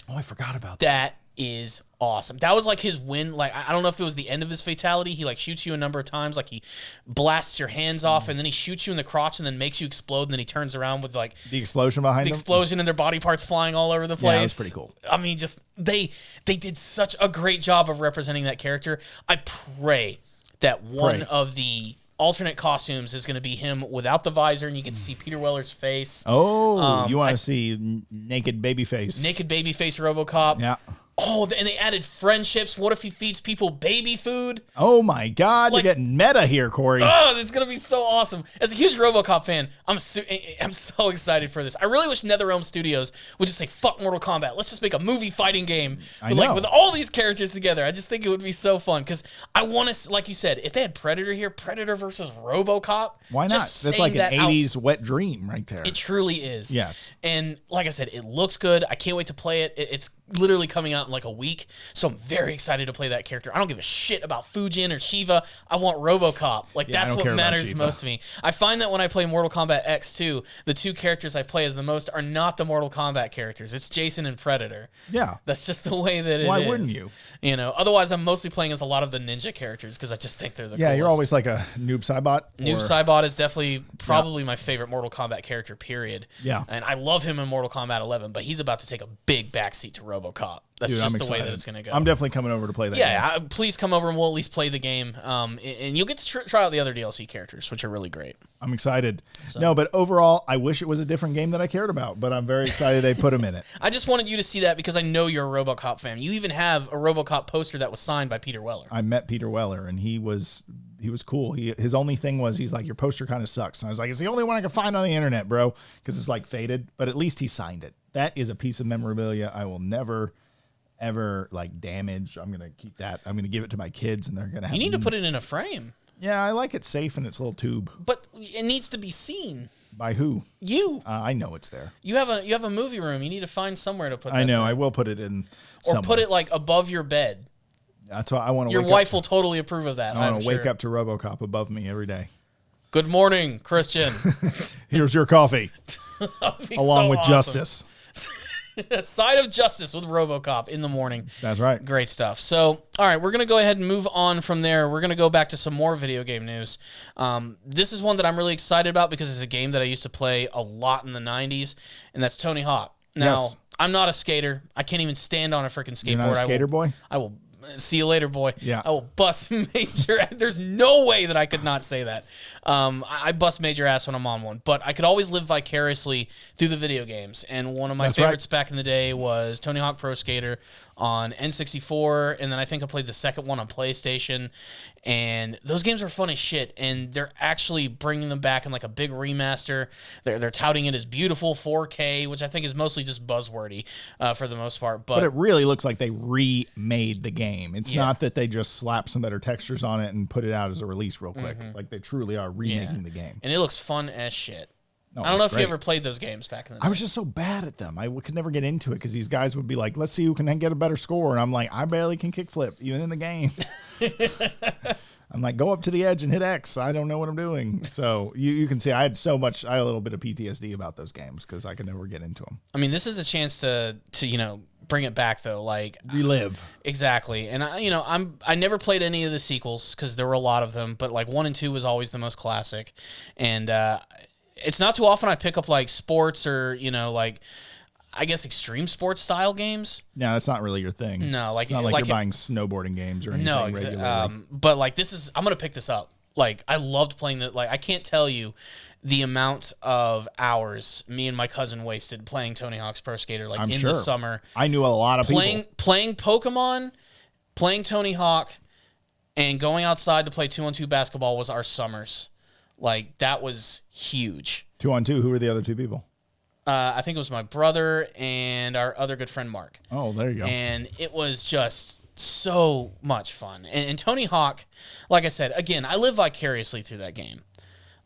Speaker 2: Oh, I forgot about
Speaker 1: that. That is awesome. That was like his win. Like, I don't know if it was the end of his fatality. He like shoots you a number of times. Like, he blasts your hands off and then he shoots you in the crotch and then makes you explode. And then he turns around with like
Speaker 2: the explosion behind him.
Speaker 1: The explosion and their body parts flying all over the place.
Speaker 2: Yeah, that was pretty cool.
Speaker 1: I mean, just they did such a great job of representing that character. I pray that one of the alternate costumes is going to be him without the visor, and you can see Peter Weller's face.
Speaker 2: Oh, you want to see naked baby face?
Speaker 1: Naked baby face Robocop.
Speaker 2: Yeah.
Speaker 1: Oh, and they added friendships. What if he feeds people baby food?
Speaker 2: Oh my God, you're getting meta here, Corey.
Speaker 1: Oh, it's gonna be so awesome. As a huge RoboCop fan, I'm so excited for this. I really wish NetherRealm Studios would just say, "Fuck Mortal Kombat. Let's just make a movie fighting game with all these characters together." I just think it would be so fun because I want to, like you said, if they had Predator here, Predator versus RoboCop.
Speaker 2: Why not? That's like an '80s wet dream right there.
Speaker 1: It truly is.
Speaker 2: Yes.
Speaker 1: And like I said, it looks good. I can't wait to play it. It's literally coming out in like a week, so I'm very excited to play that character. I don't give a shit about Fujin or Shiva. I want RoboCop. Like, that's what matters most to me. I find that when I play Mortal Kombat X2, the two characters I play as the most are not the Mortal Kombat characters. It's Jason and Predator.
Speaker 2: Yeah.
Speaker 1: That's just the way that it is.
Speaker 2: Why wouldn't you?
Speaker 1: Otherwise I'm mostly playing as a lot of the ninja characters because I just think they're the coolest.
Speaker 2: Yeah, you're always like a Noob Saibot.
Speaker 1: Noob Saibot is definitely probably my favorite Mortal Kombat character, period.
Speaker 2: Yeah.
Speaker 1: And I love him in Mortal Kombat 11, but he's about to take a big backseat to RoboCop. That's just the way that it's going to go.
Speaker 2: I'm definitely coming over to play that game.
Speaker 1: Yeah, please come over and we'll at least play the game. And you'll get to try out the other DLC characters, which are really great.
Speaker 2: I'm excited. No, but overall, I wish it was a different game that I cared about, but I'm very excited they put them in it.
Speaker 1: I just wanted you to see that because I know you're a RoboCop fan. You even have a RoboCop poster that was signed by Peter Weller.
Speaker 2: I met Peter Weller, and he was cool. His only thing was he's like, your poster kind of sucks. And I was like, it's the only one I can find on the internet, bro, because it's like faded, but at least he signed it. That is a piece of memorabilia I will never ever like damage. I'm gonna keep that. I'm gonna give it to my kids, and they're gonna have.
Speaker 1: You need to put it in a frame.
Speaker 2: Yeah, I like it safe in its little tube.
Speaker 1: But it needs to be seen.
Speaker 2: By who?
Speaker 1: You.
Speaker 2: I know it's there.
Speaker 1: You have a movie room. You need to find somewhere to put that.
Speaker 2: I know.
Speaker 1: There.
Speaker 2: I will put it in.
Speaker 1: Or put it like above your bed.
Speaker 2: That's why I want to.
Speaker 1: Your wife will totally approve of that.
Speaker 2: I want to wake up to RoboCop above me every day.
Speaker 1: Good morning, Christian.
Speaker 2: Here's your coffee. Along with
Speaker 1: awesome.
Speaker 2: Justice.
Speaker 1: Side of Justice with RoboCop in the morning.
Speaker 2: That's right.
Speaker 1: Great stuff. So, all right, we're going to go ahead and move on from there. We're going to go back to some more video game news. This is one that I'm really excited about because it's a game that I used to play a lot in the 90s, and that's Tony Hawk. Now, I'm not a skater. I can't even stand on a freaking skateboard.
Speaker 2: You're not a skater boy?
Speaker 1: I will see you later, boy.
Speaker 2: Yeah.
Speaker 1: I will bust major. There's no way that I could not say that. I bust major ass when I'm on one, but I could always live vicariously through the video games. And one of my favorites back in the day was Tony Hawk Pro Skater on N64, and then I think I played the second one on PlayStation. And those games are fun as shit, and they're actually bringing them back in like a big remaster. They're touting it as beautiful 4K, which I think is mostly just buzzwordy for the most part. But
Speaker 2: it really looks like they remade the game. It's not that they just slapped some better textures on it and put it out as a release real quick. Like they truly are remaking the game.
Speaker 1: And it looks fun as shit.
Speaker 2: Oh,
Speaker 1: I don't know if you ever played those games back in the day.
Speaker 2: I was just so bad at them. I could never get into it because these guys would be like, let's see who can get a better score. And I'm like, I barely can kickflip, even in the game. I'm like, go up to the edge and hit X. I don't know what I'm doing. So you can see I had a little bit of PTSD about those games because I could never get into them.
Speaker 1: I mean, this is a chance to bring it back though, like
Speaker 2: relive.
Speaker 1: Exactly. And I never played any of the sequels because there were a lot of them, but like 1 and 2 was always the most classic. And it's not too often I pick up like sports or like I guess extreme sports style games.
Speaker 2: No, that's not really your thing.
Speaker 1: No, like
Speaker 2: it's not like you're buying snowboarding games or anything. No, regularly.
Speaker 1: But like I'm gonna pick this up. Like I loved playing that. Like I can't tell you the amount of hours me and my cousin wasted playing Tony Hawk's Pro Skater. Like in the summer,
Speaker 2: I knew a lot of
Speaker 1: people playing Pokemon, playing Tony Hawk, And going outside to play 2-on-2 basketball was our summers. Like, that was huge.
Speaker 2: 2-on-2, who were the other two people?
Speaker 1: I think it was my brother and our other good friend, Mark.
Speaker 2: Oh, there you go.
Speaker 1: And it was just so much fun. And Tony Hawk, like I said, again, I live vicariously through that game.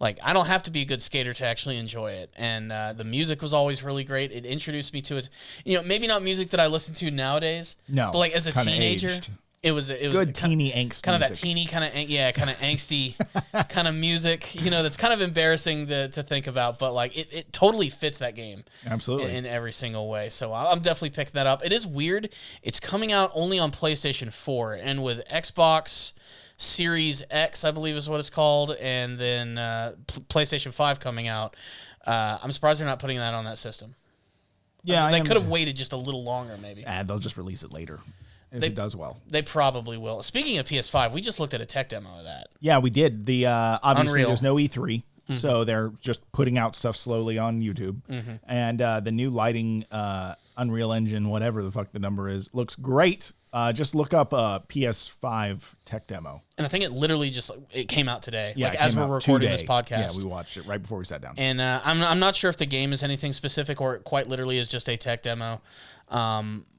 Speaker 1: Like, I don't have to be a good skater to actually enjoy it. And the music was always really great. It introduced me to it. You know, maybe not music that I listen to nowadays.
Speaker 2: No.
Speaker 1: But, like, as a teenager,
Speaker 2: aged.
Speaker 1: it was
Speaker 2: Good teeny angst
Speaker 1: kind of
Speaker 2: music.
Speaker 1: that teeny kind of angsty kind of music, you know, that's kind of embarrassing to think about, but like it totally fits that game.
Speaker 2: Absolutely.
Speaker 1: In every single way. So I'm definitely picking that up. It is weird. It's coming out only on PlayStation 4, and with Xbox Series X, I believe is what it's called, and then PlayStation 5 coming out. I'm surprised they're not putting that on that system.
Speaker 2: Yeah,
Speaker 1: they could have waited just a little longer, maybe.
Speaker 2: They'll just release it later. If it does well.
Speaker 1: They probably will. Speaking of PS5, we just looked at a tech demo of that.
Speaker 2: Yeah, we did. The obviously
Speaker 1: Unreal.
Speaker 2: there's no E3, so they're just putting out stuff slowly on YouTube. And the new lighting Unreal Engine, whatever the fuck the number is, looks great. Just look up a PS5 tech demo.
Speaker 1: And I think it literally just it came out today.
Speaker 2: Yeah,
Speaker 1: like as we're recording this podcast.
Speaker 2: Yeah, we watched it right before we sat down.
Speaker 1: And I'm not sure if the game is anything specific or it quite literally is just a tech demo.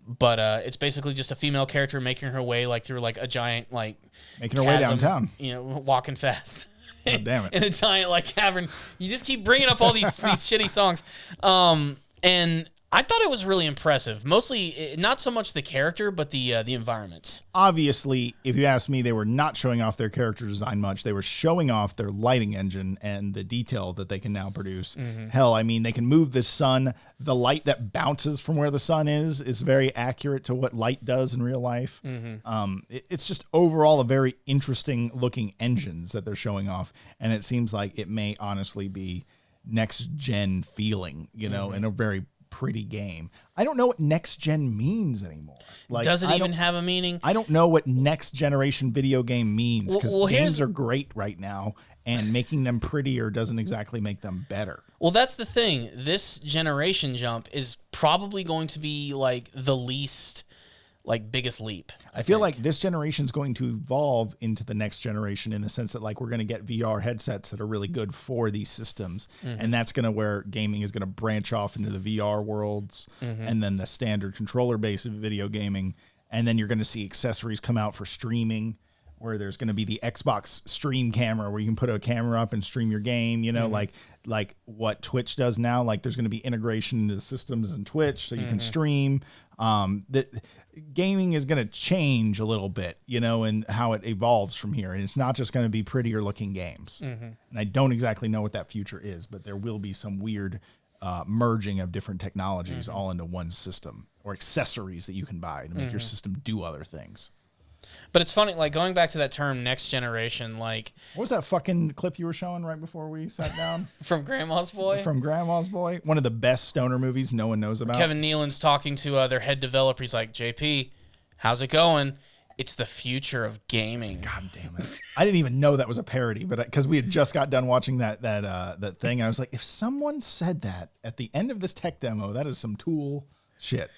Speaker 1: But it's basically just a female character making her way like through like a giant like
Speaker 2: making her way
Speaker 1: chasm,
Speaker 2: downtown.
Speaker 1: You know, walking fast.
Speaker 2: God damn it.
Speaker 1: In a giant like cavern. You just keep bringing up all these shitty songs. And I thought it was really impressive. Mostly, not so much the character, but the environments.
Speaker 2: Obviously, if you ask me, they were not showing off their character design much. They were showing off their lighting engine and the detail that they can now produce. Hell, I mean, they can move the sun. The light that bounces from where the sun is very accurate to what light does in real life. It's just overall a very interesting looking engines that they're showing off. And it seems like it may honestly be next gen feeling, you know, in a very pretty game. I don't know what next gen means anymore. Like,
Speaker 1: does it even have a meaning?
Speaker 2: I don't know what next generation video game means because games are great right now, and making them prettier doesn't exactly make them better.
Speaker 1: Well, that's the thing. This generation jump is probably going to be like the least like biggest leap.
Speaker 2: I feel like this generation is going to evolve into the next generation in the sense that like we're going to get VR headsets that are really good for these systems. And that's going to where gaming is going to branch off into the VR worlds and then the standard controller based video gaming. And then you're going to see accessories come out for streaming where there's going to be the Xbox stream camera where you can put a camera up and stream your game, you know, like what Twitch does now. Like there's going to be integration into the systems and Twitch so you can stream. That gaming is going to change a little bit, you know, and how it evolves from here. And it's not just going to be prettier looking games. And I don't exactly know what that future is, but there will be some weird merging of different technologies all into one system or accessories that you can buy to make your system do other things.
Speaker 1: But it's funny, like going back to that term next generation, like
Speaker 2: What was that fucking clip you were showing right before we sat down?
Speaker 1: from Grandma's Boy.
Speaker 2: From Grandma's Boy? One of the best stoner movies no one knows about.
Speaker 1: Kevin Nealon's talking to their head developer. He's like, JP, how's it going? It's the future of gaming.
Speaker 2: God damn it. I didn't even know that was a parody, but because we had just got done watching that thing, I was like, if someone said that at the end of this tech demo, that is some Tool shit.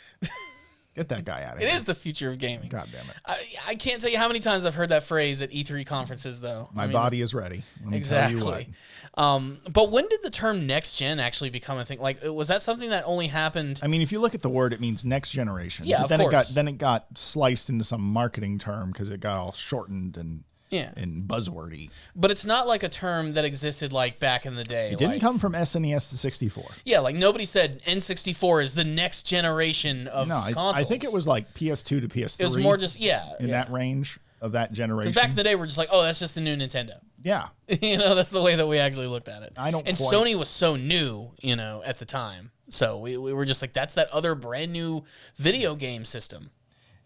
Speaker 2: Get that guy out of here.
Speaker 1: It is the future of gaming.
Speaker 2: God damn it.
Speaker 1: I can't tell you how many times I've heard that phrase at E3 conferences, though.
Speaker 2: My body is ready. Let me
Speaker 1: Exactly.
Speaker 2: tell you what.
Speaker 1: But when did the term next gen actually become a thing? Like, was that something that only happened?
Speaker 2: I mean, if you look at the word, it means next generation.
Speaker 1: Yeah,
Speaker 2: but
Speaker 1: of
Speaker 2: then
Speaker 1: course.
Speaker 2: Then it got sliced into some marketing term because it got all shortened and buzzwordy.
Speaker 1: But it's not like a term that existed like back in the day.
Speaker 2: It didn't come from SNES to 64.
Speaker 1: Yeah, like nobody said N64 is the next generation of consoles.
Speaker 2: I think it was like PS2 to PS3.
Speaker 1: It was more just
Speaker 2: in that range of that generation.
Speaker 1: Because back in the day, we're just like, oh, that's just the new Nintendo.
Speaker 2: Yeah.
Speaker 1: You know, that's the way that we actually looked at it.
Speaker 2: And
Speaker 1: Sony was so new, you know, at the time. So we were just like, that's that other brand new video game system.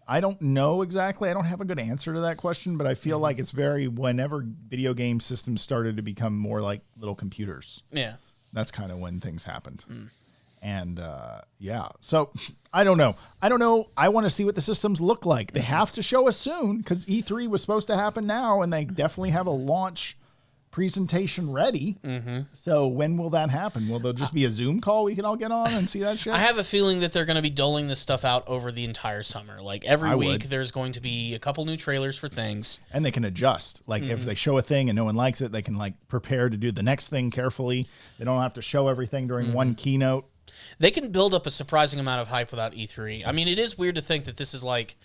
Speaker 2: I don't know exactly. I don't have a good answer to that question, but I feel like it's whenever video game systems started to become more like little computers.
Speaker 1: Yeah.
Speaker 2: That's kind of when things happened. And so I don't know. I want to see what the systems look like. They have to show us soon because E3 was supposed to happen now, and they definitely have a launch presentation ready. So when will that happen? Will there just be a Zoom call we can all get on and see that shit?
Speaker 1: I have a feeling that they're going to be doling this stuff out over the entire summer. Like every week,
Speaker 2: would.
Speaker 1: there's going to be a couple new trailers for things.
Speaker 2: And they can adjust. Like if they show a thing and no one likes it, they can like prepare to do the next thing carefully. They don't have to show everything during one keynote.
Speaker 1: They can build up a surprising amount of hype without E3. I mean, it is weird to think that this is like...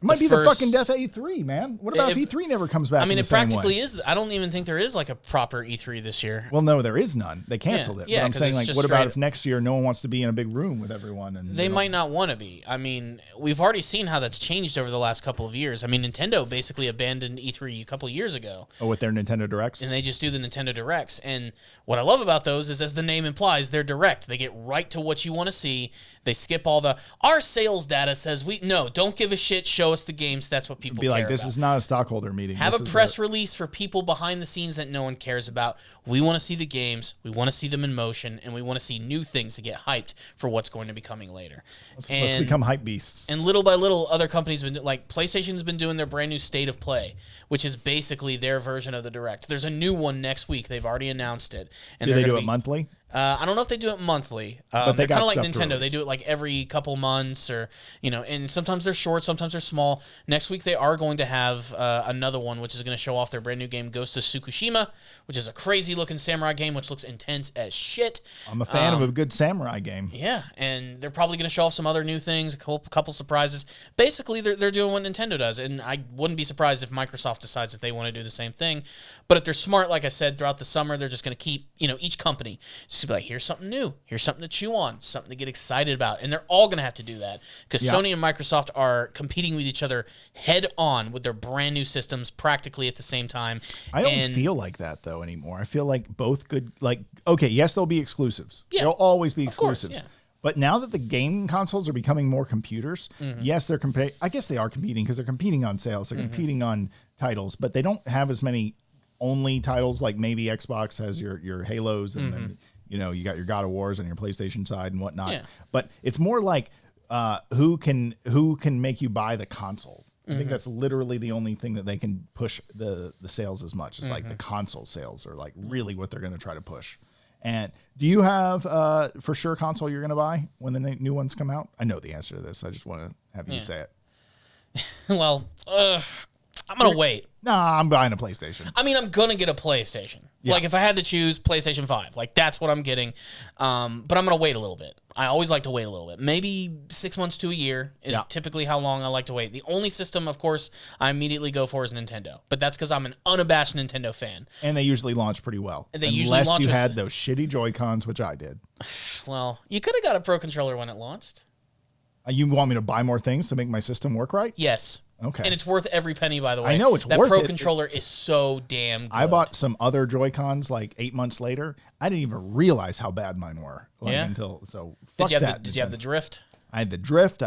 Speaker 2: It might be the fucking death of E3, man. What about if E3 never comes back?
Speaker 1: I mean,
Speaker 2: in
Speaker 1: it
Speaker 2: the same
Speaker 1: practically
Speaker 2: way?
Speaker 1: is. I don't even think there is like a proper E3 this year.
Speaker 2: Well, no, there is none. They canceled it.
Speaker 1: Yeah,
Speaker 2: but I'm
Speaker 1: 'cause
Speaker 2: saying,
Speaker 1: it's
Speaker 2: like,
Speaker 1: just
Speaker 2: what about
Speaker 1: straight-
Speaker 2: if next year no one wants to be in a big room with everyone? And
Speaker 1: They might not want to be. I mean, we've already seen how that's changed over the last couple of years. I mean, Nintendo basically abandoned E3 a couple of years ago.
Speaker 2: Oh, with their Nintendo Directs?
Speaker 1: And they just do the Nintendo Directs. And what I love about those is, as the name implies, they're direct. They get right to what you want to see. They skip all the, our sales data says don't give a shit, show us the games. That's what people care
Speaker 2: like,
Speaker 1: about.
Speaker 2: this is not a stockholder meeting.
Speaker 1: Have
Speaker 2: this
Speaker 1: a
Speaker 2: is
Speaker 1: press release for people behind the scenes that no one cares about. We want to see the games. We want to see them in motion. And we want to see new things to get hyped for what's going to be coming later.
Speaker 2: Let's become hype beasts.
Speaker 1: And little by little, other companies have been, like PlayStation's been doing their brand new State of Play, which is basically their version of the Direct. There's a new one next week. They've already announced it. And
Speaker 2: Do they do it monthly?
Speaker 1: I don't know if they do it monthly.
Speaker 2: But they
Speaker 1: they're kind of
Speaker 2: got
Speaker 1: like
Speaker 2: stuff to
Speaker 1: Nintendo. They
Speaker 2: release.
Speaker 1: do it like every couple months, or and sometimes they're short, sometimes they're small. Next week they are going to have another one, which is going to show off their brand new game, Ghost of Tsukushima, which is a crazy looking samurai game, which looks intense as shit.
Speaker 2: I'm a fan of a good samurai game.
Speaker 1: Yeah, and they're probably going to show off some other new things, a couple surprises. Basically, they're doing what Nintendo does, and I wouldn't be surprised if Microsoft decides that they want to do the same thing. But if they're smart, like I said, throughout the summer, they're just going to keep, each company just be like, here's something new, here's something to chew on, something to get excited about, and they're all going to have to do that because Sony and Microsoft are competing with each other head on with their brand new systems practically at the same time.
Speaker 2: I don't feel like that though anymore. I feel like both good. Like, okay, yes, there'll be exclusives. Yeah, there'll always be exclusives.
Speaker 1: Of course, yeah.
Speaker 2: But now that the gaming consoles are becoming more computers, yes, they're I guess they are competing because they're competing on sales. They're competing on titles, but they don't have as many only titles like maybe Xbox has your Halos and then, you got your God of Wars on your PlayStation side and whatnot. Yeah. But it's more like who can make you buy the console. I think that's literally the only thing that they can push the sales as much. It's like the console sales are like really what they're going to try to push. And do you have for sure console you're going to buy when the new ones come out? I know the answer to this. I just want to have you say it.
Speaker 1: Well, I'm going to wait.
Speaker 2: Nah, I'm buying a PlayStation.
Speaker 1: I mean, I'm going to get a PlayStation. Yeah. Like, if I had to choose PlayStation 5, like, that's what I'm getting. But I'm going to wait a little bit. I always like to wait a little bit. Maybe 6 months to a year is typically how long I like to wait. The only system, of course, I immediately go for is Nintendo. But that's because I'm an unabashed Nintendo fan.
Speaker 2: And they usually launch pretty well.
Speaker 1: Unless
Speaker 2: you had those shitty Joy-Cons, which I did.
Speaker 1: Well, you could have got a Pro Controller when it launched.
Speaker 2: You want me to buy more things to make my system work right?
Speaker 1: Yes.
Speaker 2: Okay.
Speaker 1: And it's worth every penny, by the way.
Speaker 2: I know it's
Speaker 1: that
Speaker 2: worth
Speaker 1: Pro
Speaker 2: it.
Speaker 1: Controller is so damn good.
Speaker 2: I bought some other Joy-Cons like 8 months later. I didn't even realize how bad mine were. Fuck that.
Speaker 1: Did you have the drift?
Speaker 2: I had the drift.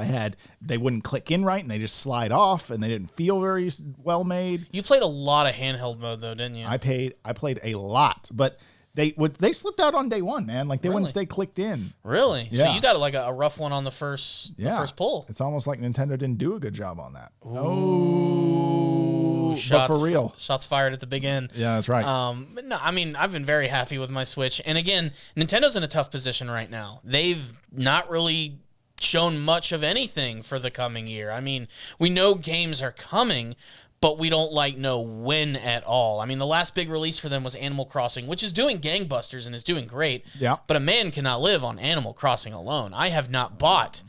Speaker 2: They wouldn't click in right and they just slide off and they didn't feel very well made.
Speaker 1: You played a lot of handheld mode though, didn't you?
Speaker 2: I played a lot, but they slipped out on day one, man. Like they wouldn't stay clicked in.
Speaker 1: Really?
Speaker 2: Yeah.
Speaker 1: So you got like a rough one on the first pull.
Speaker 2: It's almost like Nintendo didn't do a good job on that.
Speaker 1: Ooh,
Speaker 2: but for real.
Speaker 1: Shots fired at the big end.
Speaker 2: Yeah, that's right.
Speaker 1: But no, I mean, I've been very happy with my Switch. And again, Nintendo's in a tough position right now. They've not really shown much of anything for the coming year. I mean, we know games are coming, but we don't know when at all. I mean, the last big release for them was Animal Crossing, which is doing gangbusters and is doing great.
Speaker 2: Yeah.
Speaker 1: But a man cannot live on Animal Crossing alone. I have not bought.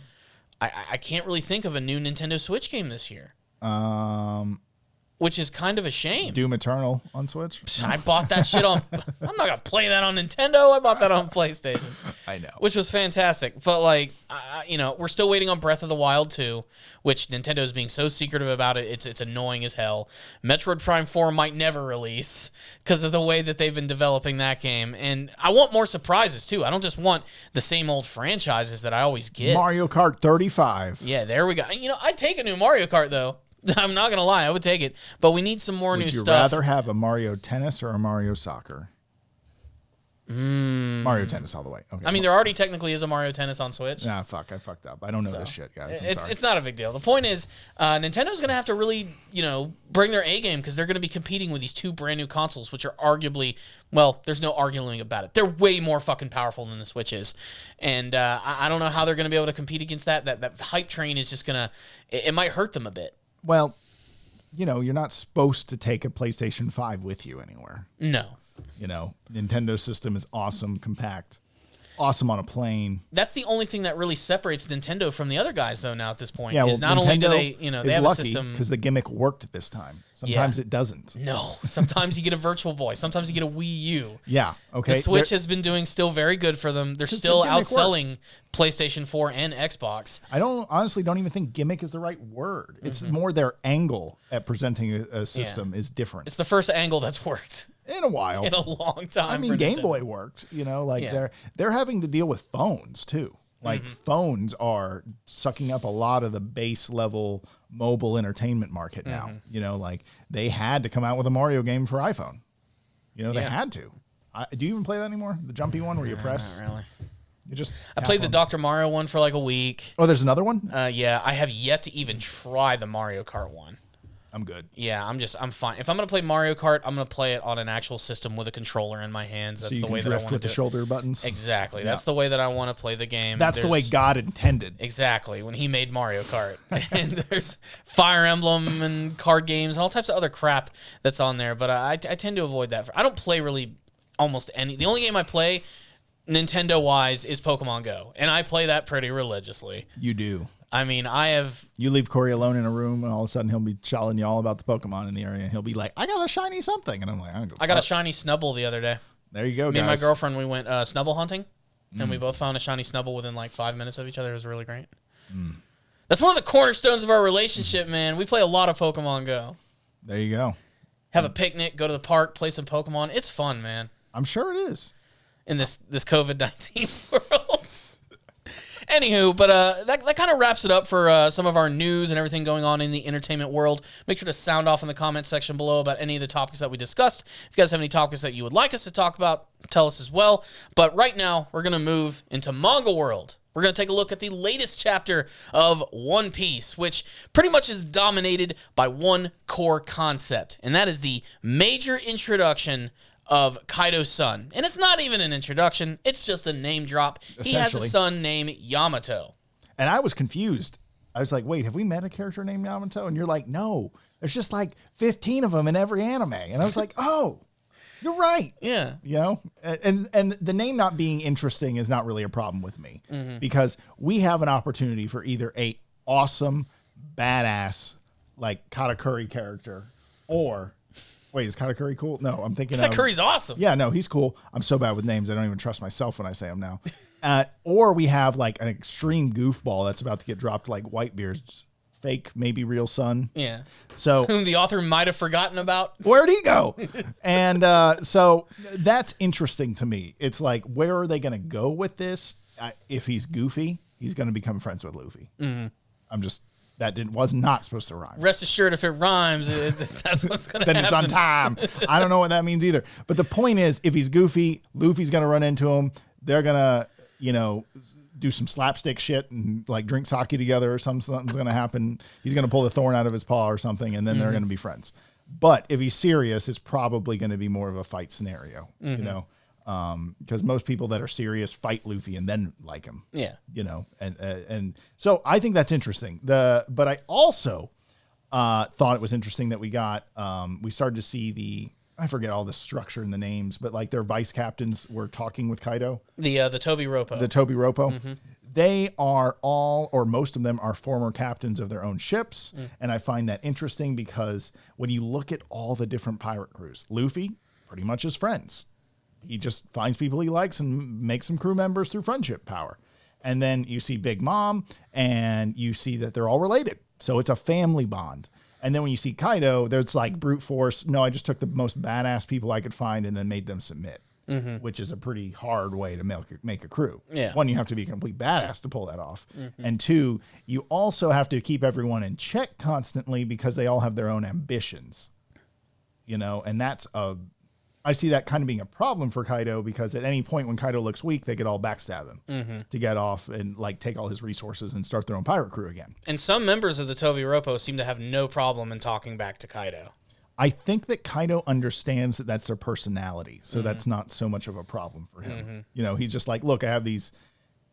Speaker 1: I can't really think of a new Nintendo Switch game this year. Which is kind of a shame.
Speaker 2: Doom Eternal on Switch.
Speaker 1: I bought that shit on. I'm not gonna play that on Nintendo. I bought that on PlayStation.
Speaker 2: I know,
Speaker 1: which was fantastic. But we're still waiting on Breath of the Wild 2, which Nintendo is being so secretive about it. It's annoying as hell. Metroid Prime 4 might never release because of the way that they've been developing that game. And I want more surprises too. I don't just want the same old franchises that I always get.
Speaker 2: Mario Kart 35.
Speaker 1: Yeah, there we go. I'd take a new Mario Kart though. I'm not going to lie. I would take it. But we need some more new stuff.
Speaker 2: Would you rather have a Mario Tennis or a Mario Soccer? Mario Tennis all the way. Okay.
Speaker 1: I mean, there already technically is a Mario Tennis on Switch.
Speaker 2: Nah, fuck, I fucked up. I don't know this shit, guys. I'm sorry.
Speaker 1: It's not a big deal. The point is, Nintendo's going to have to really, bring their A game because they're going to be competing with these two brand new consoles, which are arguably, well, there's no arguing about it. They're way more fucking powerful than the Switch is. And I don't know how they're going to be able to compete against that. That hype train is just going to, it might hurt them a bit.
Speaker 2: Well, you're not supposed to take a PlayStation 5 with you anywhere.
Speaker 1: No.
Speaker 2: Nintendo system is awesome, compact, awesome on a plane.
Speaker 1: That's the only thing that really separates Nintendo from the other guys, though. Now at this point,
Speaker 2: yeah,
Speaker 1: is not
Speaker 2: Nintendo
Speaker 1: only do they, they have a system
Speaker 2: because the gimmick worked this time. Sometimes it doesn't.
Speaker 1: No, sometimes you get a Virtual Boy. Sometimes you get a Wii U.
Speaker 2: Yeah, okay.
Speaker 1: The Switch has been doing still very good for them. They're still outselling PlayStation 4 and Xbox.
Speaker 2: I honestly don't even think gimmick is the right word. It's more their angle at presenting a system is different.
Speaker 1: It's the first angle that's worked.
Speaker 2: In a while.
Speaker 1: In a long time.
Speaker 2: I mean, Game Boy worked, they're having to deal with phones too. Like phones are sucking up a lot of the base level mobile entertainment market now. They had to come out with a Mario game for iPhone. They had to. Do you even play that anymore? The jumpy one where you press?
Speaker 1: Not really.
Speaker 2: I
Speaker 1: played the Dr. Mario one for like a week.
Speaker 2: Oh, there's another one?
Speaker 1: Yeah, I have yet to even try the Mario Kart one.
Speaker 2: I'm good.
Speaker 1: Yeah, I'm fine. If I'm gonna play Mario Kart, I'm gonna play it on an actual system with a controller in my hands. That's the way that I want to do it.
Speaker 2: with the shoulder buttons.
Speaker 1: Exactly. Yeah. That's the way that I want to play the game.
Speaker 2: That's the way God intended.
Speaker 1: Exactly. When He made Mario Kart, and there's Fire Emblem and card games and all types of other crap that's on there. But I tend to avoid that. I don't play really almost any. The only game I play, Nintendo wise, is Pokemon Go, and I play that pretty religiously.
Speaker 2: You do.
Speaker 1: I mean, You
Speaker 2: leave Corey alone in a room, and all of a sudden he'll be telling you all about the Pokemon in the area, and he'll be like, I got a shiny something. And I'm like, I
Speaker 1: got a shiny Snubble the other day.
Speaker 2: There you go,
Speaker 1: Me
Speaker 2: guys.
Speaker 1: and my girlfriend, we went Snubble hunting, and we both found a shiny Snubble within like 5 minutes of each other. It was really great. That's one of the cornerstones of our relationship, man. We play a lot of Pokemon Go.
Speaker 2: There you go.
Speaker 1: Have a picnic, go to the park, play some Pokemon. It's fun, man.
Speaker 2: I'm sure it is.
Speaker 1: In this COVID-19 world. Anywho, but that kind of wraps it up for some of our news and everything going on in the entertainment world. Make sure to sound off in the comment section below about any of the topics that we discussed. If you guys have any topics that you would like us to talk about, tell us as well. But right now, we're going to move into manga world. We're going to take a look at the latest chapter of One Piece, which pretty much is dominated by one core concept, and that is the major introduction of Kaido's son. And it's not even an introduction, it's just a name drop. He has a son named Yamato.
Speaker 2: And I was confused. I was like, wait, have we met a character named Yamato? And you're like, no, there's just like 15 of them in every anime. And I was like, oh, you're right.
Speaker 1: Yeah.
Speaker 2: And the name not being interesting is not really a problem with me because we have an opportunity for either a awesome, badass, like Katakuri character or... Wait, is Katakuri cool? No, I'm thinking
Speaker 1: Katakuri's awesome.
Speaker 2: Yeah, no, he's cool. I'm so bad with names. I don't even trust myself when I say them now. Or we have like an extreme goofball that's about to get dropped like Whitebeard's fake, maybe real son.
Speaker 1: Yeah.
Speaker 2: So
Speaker 1: whom the author might have forgotten about.
Speaker 2: Where'd he go? And so that's interesting to me. It's like, where are they going to go with this? If he's goofy, he's going to become friends with Luffy. Was not supposed to rhyme.
Speaker 1: Rest assured, if it rhymes, that's what's going to happen.
Speaker 2: Then it's on time. I don't know what that means either. But the point is, if he's goofy, Luffy's going to run into him. They're going to, do some slapstick shit and like drink sake together or something's going to happen. He's going to pull the thorn out of his paw or something, and then they're going to be friends. But if he's serious, it's probably going to be more of a fight scenario, because most people that are serious fight Luffy and then like him.
Speaker 1: Yeah.
Speaker 2: And so I think that's interesting. But I also thought it was interesting that we started to see I forget all the structure and the names, but like their vice captains were talking with Kaido.
Speaker 1: The Toby Roppo.
Speaker 2: The Toby Roppo. They are all, or most of them are former captains of their own ships. And I find that interesting because when you look at all the different pirate crews, Luffy pretty much is friends. He just finds people he likes and makes them crew members through friendship power. And then you see Big Mom and you see that they're all related. So it's a family bond. And then when you see Kaido, there's like brute force. No, I just took the most badass people I could find and then made them submit, which is a pretty hard way to make a crew.
Speaker 1: Yeah.
Speaker 2: One, you have to be a complete badass to pull that off. And two, you also have to keep everyone in check constantly because they all have their own ambitions, and that's I see that kind of being a problem for Kaido because at any point when Kaido looks weak, they could all backstab him to get off and like take all his resources and start their own pirate crew again.
Speaker 1: And some members of the Toby Roppo seem to have no problem in talking back to Kaido.
Speaker 2: I think that Kaido understands that that's their personality, so that's not so much of a problem for him. You know, he's just like, look, I have these.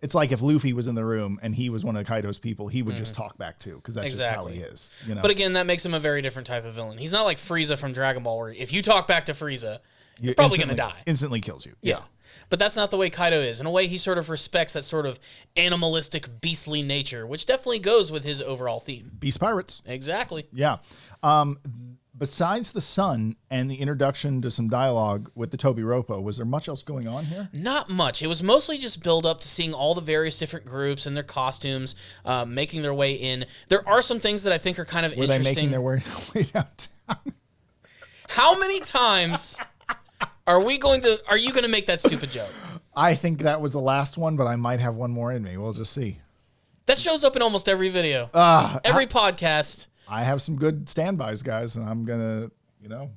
Speaker 2: It's like if Luffy was in the room and he was one of Kaido's people, he would just talk back too, because that's just how he is. You know?
Speaker 1: But again, that makes him a very different type of villain. He's not like Frieza from Dragon Ball, where if you talk back to Frieza, you're probably going to die.
Speaker 2: Instantly kills you.
Speaker 1: Yeah. But that's not the way Kaido is. In a way, he sort of respects that sort of animalistic, beastly nature, which definitely goes with his overall theme.
Speaker 2: Beast pirates.
Speaker 1: Exactly.
Speaker 2: Yeah. Besides the sun and the introduction to some dialogue with the Toby Roppo, was there much else going on here?
Speaker 1: Not much. It was mostly just build up to seeing all the various different groups and their costumes making their way in. There are some things that I think are kind of interesting.
Speaker 2: Were they making their way downtown?
Speaker 1: How many times are you going to make that stupid joke?
Speaker 2: I think that was the last one, but I might have one more in me. We'll just see.
Speaker 1: That shows up in almost every video. Every podcast.
Speaker 2: I have some good standbys, guys, and I'm going to, you know.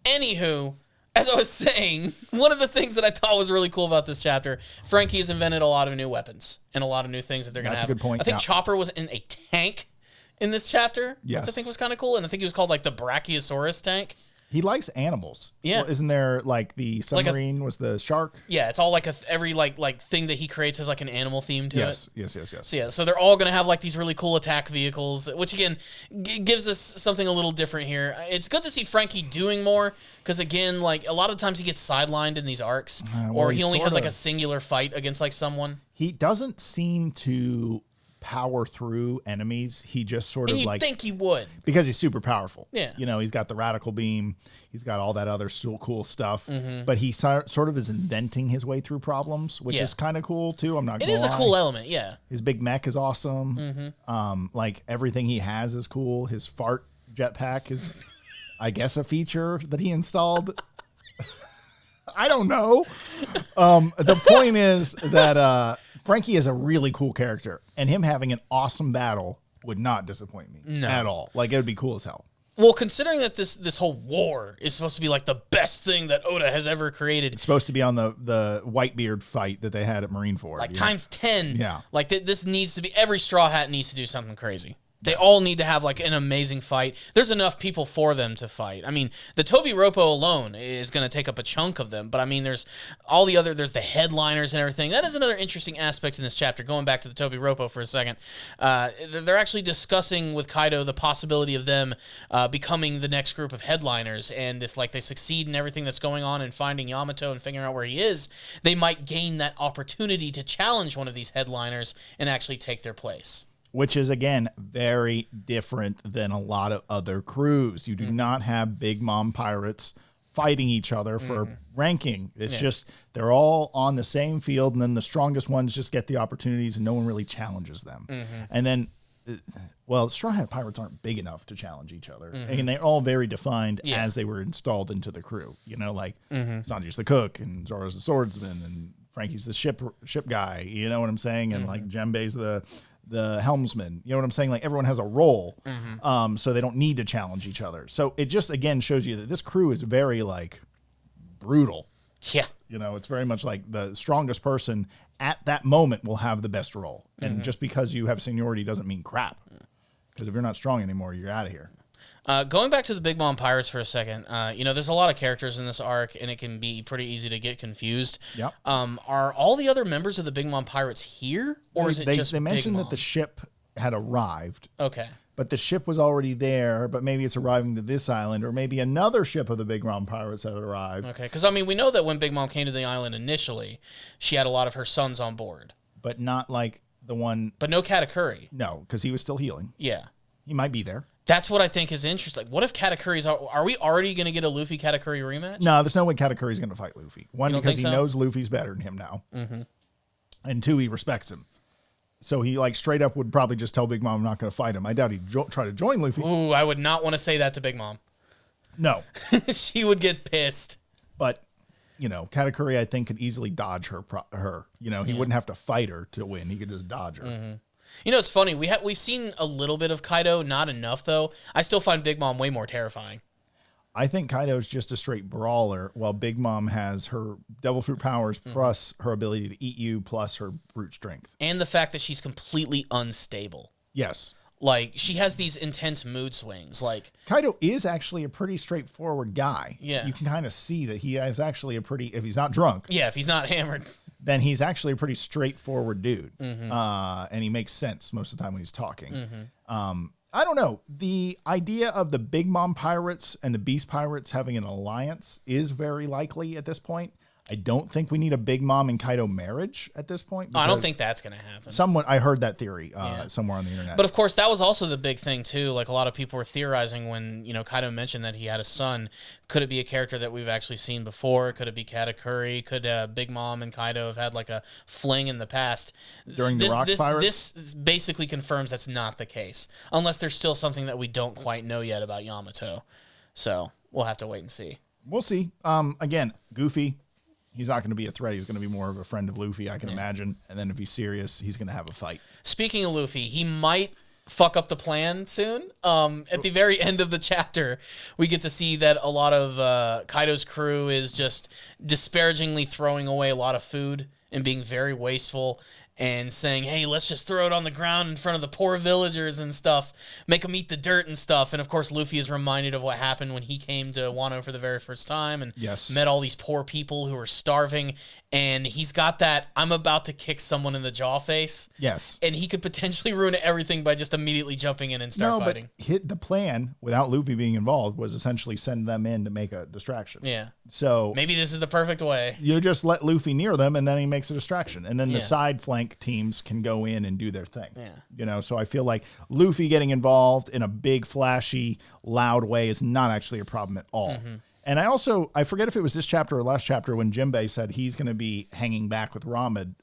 Speaker 1: Anywho, as I was saying, one of the things that I thought was really cool about this chapter, Frankie has invented a lot of new weapons and a lot of new things that they're going to have.
Speaker 2: That's a good point.
Speaker 1: I think Chopper was in a tank in this chapter, which I think was kind of cool, and I think he was called like the Brachiosaurus tank.
Speaker 2: He likes animals.
Speaker 1: Yeah.
Speaker 2: Well, isn't there like the submarine was the shark?
Speaker 1: Yeah, it's all like every like thing that he creates has like an animal theme to it.
Speaker 2: Yes.
Speaker 1: So yeah, so they're all going to have like these really cool attack vehicles, which again gives us something a little different here. It's good to see Frankie doing more because again, like a lot of times he gets sidelined in these arcs, or he only has like a singular fight against like someone.
Speaker 2: He doesn't seem to power through enemies. He just sort of like
Speaker 1: think he would
Speaker 2: because he's super powerful.
Speaker 1: Yeah,
Speaker 2: you know, he's got the radical beam, he's got all that other cool stuff. But he sort of is inventing his way through problems, which is kind of cool too. I'm not gonna lie.
Speaker 1: It is a cool element. Yeah,
Speaker 2: his big mech is awesome. Like everything he has is cool. His fart jetpack is, I guess, a feature that he installed. I don't know. The point is that Frankie is a really cool character, and him having an awesome battle would not disappoint me at all. Like, it would be cool as hell.
Speaker 1: Well, considering that this whole war is supposed to be like the best thing that Oda has ever created.
Speaker 2: It's supposed to be on the Whitebeard fight that they had at Marineford.
Speaker 1: Like times 10.
Speaker 2: Yeah.
Speaker 1: Like this needs to be, every Straw Hat needs to do something crazy. They all need to have like an amazing fight. There's enough people for them to fight. I mean, the Toby Roppo alone is going to take up a chunk of them, but I mean, there's all the other, there's the headliners and everything. That is another interesting aspect in this chapter. Going back to the Toby Roppo for a second, they're actually discussing with Kaido the possibility of them becoming the next group of headliners, and if like they succeed in everything that's going on and finding Yamato and figuring out where he is, they might gain that opportunity to challenge one of these headliners and actually take their place.
Speaker 2: Which is, again, very different than a lot of other crews. You do not have Big Mom pirates fighting each other for ranking. It's just they're all on the same field, and then the strongest ones just get the opportunities, and no one really challenges them. And then, well, Straw Hat pirates aren't big enough to challenge each other. And they're all very defined as they were installed into the crew. You know, like Sanji's the cook, and Zoro's the swordsman, and Frankie's the ship guy. You know what I'm saying? And like Djembe's the helmsman, you know what I'm saying? Like everyone has a role, so they don't need to challenge each other. So it just, again, shows you that this crew is very like brutal.
Speaker 1: Yeah.
Speaker 2: You know, it's very much like the strongest person at that moment will have the best role. And just because you have seniority doesn't mean crap. Because if you're not strong anymore, you're out of here.
Speaker 1: Going back to the Big Mom Pirates for a second, you know, there's a lot of characters in this arc, and it can be pretty easy to get confused.
Speaker 2: Yep.
Speaker 1: Are all the other members of the Big Mom Pirates here, or is it just
Speaker 2: they mentioned
Speaker 1: Big Mom?
Speaker 2: that the ship had arrived.
Speaker 1: Okay.
Speaker 2: But the ship was already there, but maybe it's arriving to this island, or maybe another ship of the Big Mom Pirates had arrived.
Speaker 1: Okay, because, I mean, we know that when Big Mom came to the island initially, she had a lot of her sons on board.
Speaker 2: But not like the one...
Speaker 1: But no Katakuri.
Speaker 2: No, because he was still healing.
Speaker 1: Yeah.
Speaker 2: He might be there.
Speaker 1: That's what I think is interesting. Like, what if Katakuri's... Are we already going to get a Luffy-Katakuri rematch?
Speaker 2: No, there's no way Katakuri's going to fight Luffy. One, because he knows Luffy's better than him now. And two, he respects him. So he, like, straight up would probably just tell Big Mom, I'm not going to fight him. I doubt he'd try to join Luffy.
Speaker 1: Ooh, I would not want to say that to Big Mom.
Speaker 2: No.
Speaker 1: She would get pissed.
Speaker 2: But, you know, Katakuri, I think, could easily dodge her. You know, he wouldn't have to fight her to win. He could just dodge her.
Speaker 1: You know, it's funny. We've seen a little bit of Kaido, not enough, though. I still find Big Mom way more terrifying.
Speaker 2: I think Kaido's just a straight brawler, while Big Mom has her devil fruit powers plus her ability to eat you plus her brute strength.
Speaker 1: And the fact that she's completely unstable.
Speaker 2: Yes.
Speaker 1: Like, she has these intense mood swings. Like,
Speaker 2: Kaido is actually a pretty straightforward guy.
Speaker 1: Yeah.
Speaker 2: You can kind of see that he is actually a pretty, if he's not drunk.
Speaker 1: Yeah, if he's not hammered.
Speaker 2: Then he's actually a pretty straightforward dude. And he makes sense most of the time when he's talking. I don't know. The idea of the Big Mom pirates and the Beast pirates having an alliance is very likely at this point. I don't think we need a Big Mom and Kaido marriage at this point.
Speaker 1: I don't think that's going to happen.
Speaker 2: I heard that theory somewhere on the internet.
Speaker 1: But of course, that was also the big thing too. Like, a lot of people were theorizing when, Kaido mentioned that he had a son. Could it be a character that we've actually seen before? Could it be Katakuri? Could Big Mom and Kaido have had like a fling in the past?
Speaker 2: During the Rocks Pirates?
Speaker 1: This basically confirms that's not the case. Unless there's still something that we don't quite know yet about Yamato. So we'll have to wait and see.
Speaker 2: We'll see. Again, Goofy. He's not going to be a threat. He's going to be more of a friend of Luffy, I can imagine. And then if he's serious, he's going to have a fight.
Speaker 1: Speaking of Luffy, he might fuck up the plan soon. At the very end of the chapter, we get to see that a lot of Kaido's crew is just disparagingly throwing away a lot of food and being very wasteful and saying, hey, let's just throw it on the ground in front of the poor villagers and stuff, make them eat the dirt and stuff. And of course, Luffy is reminded of what happened when he came to Wano for the very first time and met all these poor people who were starving. And he's got that, I'm about to kick someone in the jaw face.
Speaker 2: Yes.
Speaker 1: And he could potentially ruin everything by just immediately jumping in and start fighting.
Speaker 2: But the plan, without Luffy being involved, was essentially send them in to make a distraction.
Speaker 1: Yeah.
Speaker 2: So
Speaker 1: maybe this is the perfect way.
Speaker 2: You just let Luffy near them, and then he makes a distraction. And then the side flank teams can go in and do their thing.
Speaker 1: Yeah.
Speaker 2: So I feel like Luffy getting involved in a big, flashy, loud way is not actually a problem at all. And I forget if it was this chapter or last chapter when Jinbei said he's going to be hanging back with Robin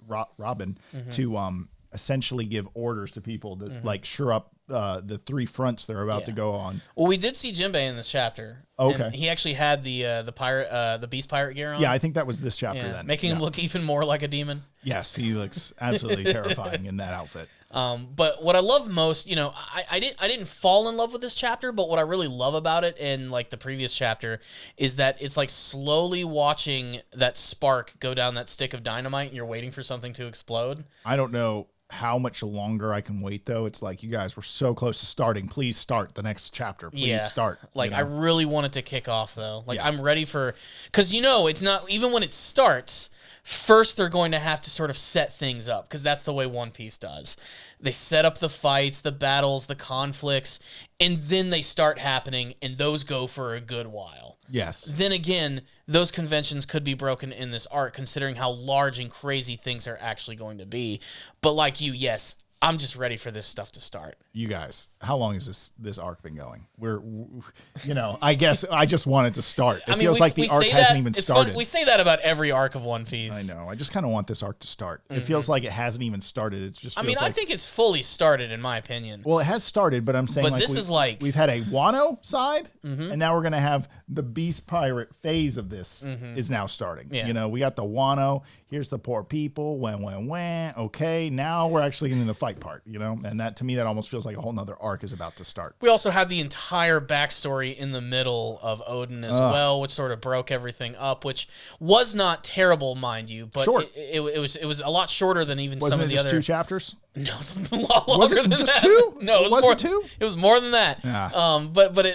Speaker 2: to essentially give orders to people to like shore up the three fronts they're about to go on.
Speaker 1: Well, we did see Jinbei in this chapter.
Speaker 2: Okay.
Speaker 1: And he actually had the beast pirate gear on.
Speaker 2: Yeah, I think that was this chapter then.
Speaker 1: Making him look even more like a demon.
Speaker 2: Yes, he looks absolutely terrifying in that outfit.
Speaker 1: But what I love most, I didn't fall in love with this chapter, but what I really love about it in like the previous chapter is that it's like slowly watching that spark go down that stick of dynamite and you're waiting for something to explode.
Speaker 2: I don't know how much longer I can wait though. It's like, you guys were so close to starting. Please start the next chapter. Please start.
Speaker 1: Like, I really want it to kick off though. Like, I'm ready for, because it's not, even when it starts, first they're going to have to sort of set things up, because that's the way One Piece does. They set up the fights, the battles, the conflicts, and then they start happening, and those go for a good while.
Speaker 2: Yes.
Speaker 1: Then again, those conventions could be broken in this arc, considering how large and crazy things are actually going to be. But like you, yes, I'm just ready for this stuff to start.
Speaker 2: You guys, how long has this arc been going? I guess I just wanted to start. It feels like the arc hasn't even started.
Speaker 1: We say that about every arc of One Piece.
Speaker 2: I know. I just kind of want this arc to start. It feels like it hasn't even started. It just.
Speaker 1: I think it's fully started, in my opinion.
Speaker 2: Well, it has started, but I'm saying, we've had a Wano side, and now we're gonna have the Beast Pirate phase of this is now starting.
Speaker 1: Yeah.
Speaker 2: We got the Wano. Here's the poor people. Wah. Okay, now we're actually getting the fight part. And that, to me, that almost feels like a whole nother arc is about to start.
Speaker 1: We also have the entire backstory in the middle of Odin as well, which sort of broke everything up, which was not terrible, mind you, but it was a lot shorter than even some of the other.
Speaker 2: Wasn't it just 2 chapters?
Speaker 1: No, it was a lot longer than
Speaker 2: just
Speaker 1: that.
Speaker 2: 2?
Speaker 1: No, it was more.
Speaker 2: 2?
Speaker 1: It was more than that.
Speaker 2: Yeah.
Speaker 1: But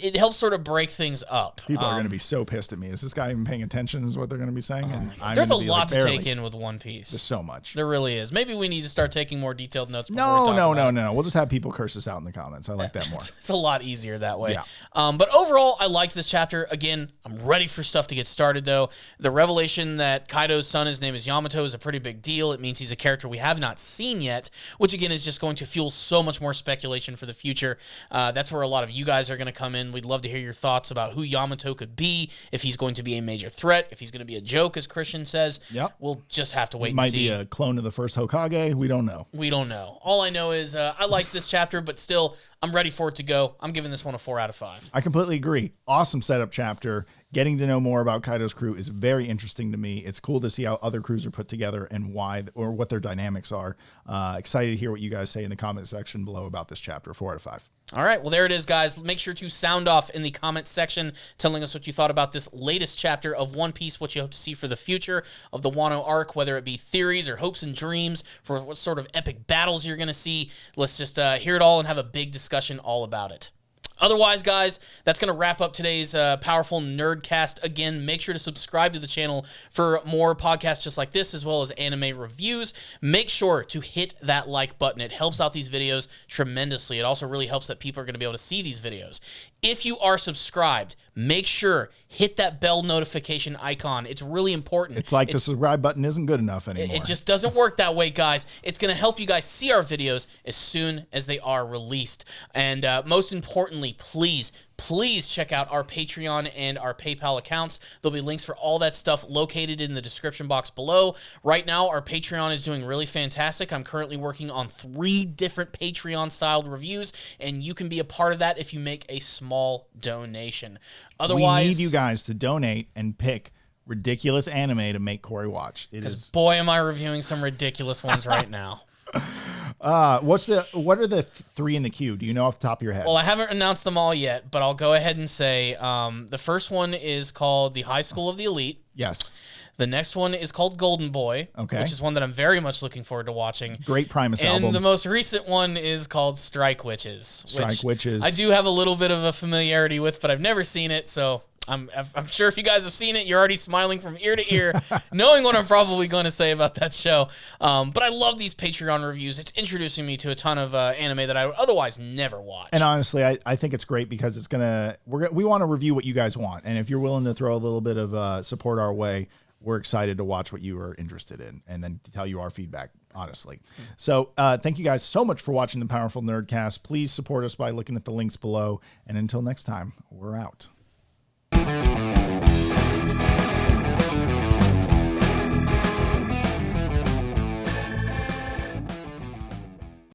Speaker 1: it helps sort of break things up.
Speaker 2: People are going to be so pissed at me. Is this guy even paying attention? Is what they're going to be saying?
Speaker 1: There's a lot to take in with One Piece.
Speaker 2: There's so much.
Speaker 1: There really is. Maybe we need to start taking more detailed notes.
Speaker 2: No. We'll just have people curse us out in the comments. I like that more.
Speaker 1: It's a lot easier that way.
Speaker 2: Yeah.
Speaker 1: But overall, I liked this chapter. Again, I'm ready for stuff to get started, though. The revelation that Kaido's son, his name is Yamato, is a pretty big deal. It means he's a character we have not seen yet, which, again, is just going to fuel so much more speculation for the future. That's where a lot of you guys are going to come in. We'd love to hear your thoughts about who Yamato could be, if he's going to be a major threat, if he's going to be a joke, as Christian says.
Speaker 2: Yep.
Speaker 1: We'll just have to wait
Speaker 2: He
Speaker 1: and
Speaker 2: might
Speaker 1: see.
Speaker 2: be a clone of the first Hokage. We don't know.
Speaker 1: We don't know. All I know is I liked this chapter, but still, I'm ready for it to go. I'm giving this one a 4 out of 5.
Speaker 2: I completely agree. Awesome setup chapter. Getting to know more about Kaido's crew is very interesting to me. It's cool to see how other crews are put together and why, or what their dynamics are. Excited to hear what you guys say in the comment section below about this chapter. 4 out of 5.
Speaker 1: All right, well, there it is, guys. Make sure to sound off in the comments section telling us what you thought about this latest chapter of One Piece, what you hope to see for the future of the Wano arc, whether it be theories or hopes and dreams for what sort of epic battles you're going to see. Let's just hear it all and have a big discussion all about it. Otherwise, guys, that's going to wrap up today's powerful Nerdcast. Again, make sure to subscribe to the channel for more podcasts just like this, as well as anime reviews. Make sure to hit that like button. It helps out these videos tremendously. It also really helps that people are going to be able to see these videos. If you are subscribed, make sure hit that bell notification icon. It's really important.
Speaker 2: It's like the subscribe button isn't good enough anymore.
Speaker 1: It just doesn't work that way, guys. It's going to help you guys see our videos as soon as they are released. And most importantly, please check out our Patreon and our PayPal accounts. There'll be links for all that stuff located in the description box below. Right now, our Patreon is doing really fantastic. I'm currently working on 3 different Patreon-styled reviews, and you can be a part of that if you make a small donation. Otherwise,
Speaker 2: we need you guys to donate and pick ridiculous anime to make Corey watch.
Speaker 1: Because boy, am I reviewing some ridiculous ones right now.
Speaker 2: What are the 3 in the queue? Do you know off the top of your head?
Speaker 1: Well, I haven't announced them all yet, but I'll go ahead and say the first one is called The High School of the Elite.
Speaker 2: Yes.
Speaker 1: The next one is called Golden Boy, which is one that I'm very much looking forward to watching.
Speaker 2: Great Primus album.
Speaker 1: And the most recent one is called Strike Witches.
Speaker 2: Strike Witches.
Speaker 1: I do have a little bit of a familiarity with, but I've never seen it, so I'm sure if you guys have seen it, you're already smiling from ear to ear, knowing what I'm probably going to say about that show. But I love these Patreon reviews. It's introducing me to a ton of anime that I would otherwise never watch.
Speaker 2: And honestly, I think it's great because it's we want to review what you guys want. And if you're willing to throw a little bit of support our way, we're excited to watch what you are interested in and then to tell you our feedback, honestly. So thank you guys so much for watching the Powerful Nerdcast. Please support us by looking at the links below. And until next time, we're out.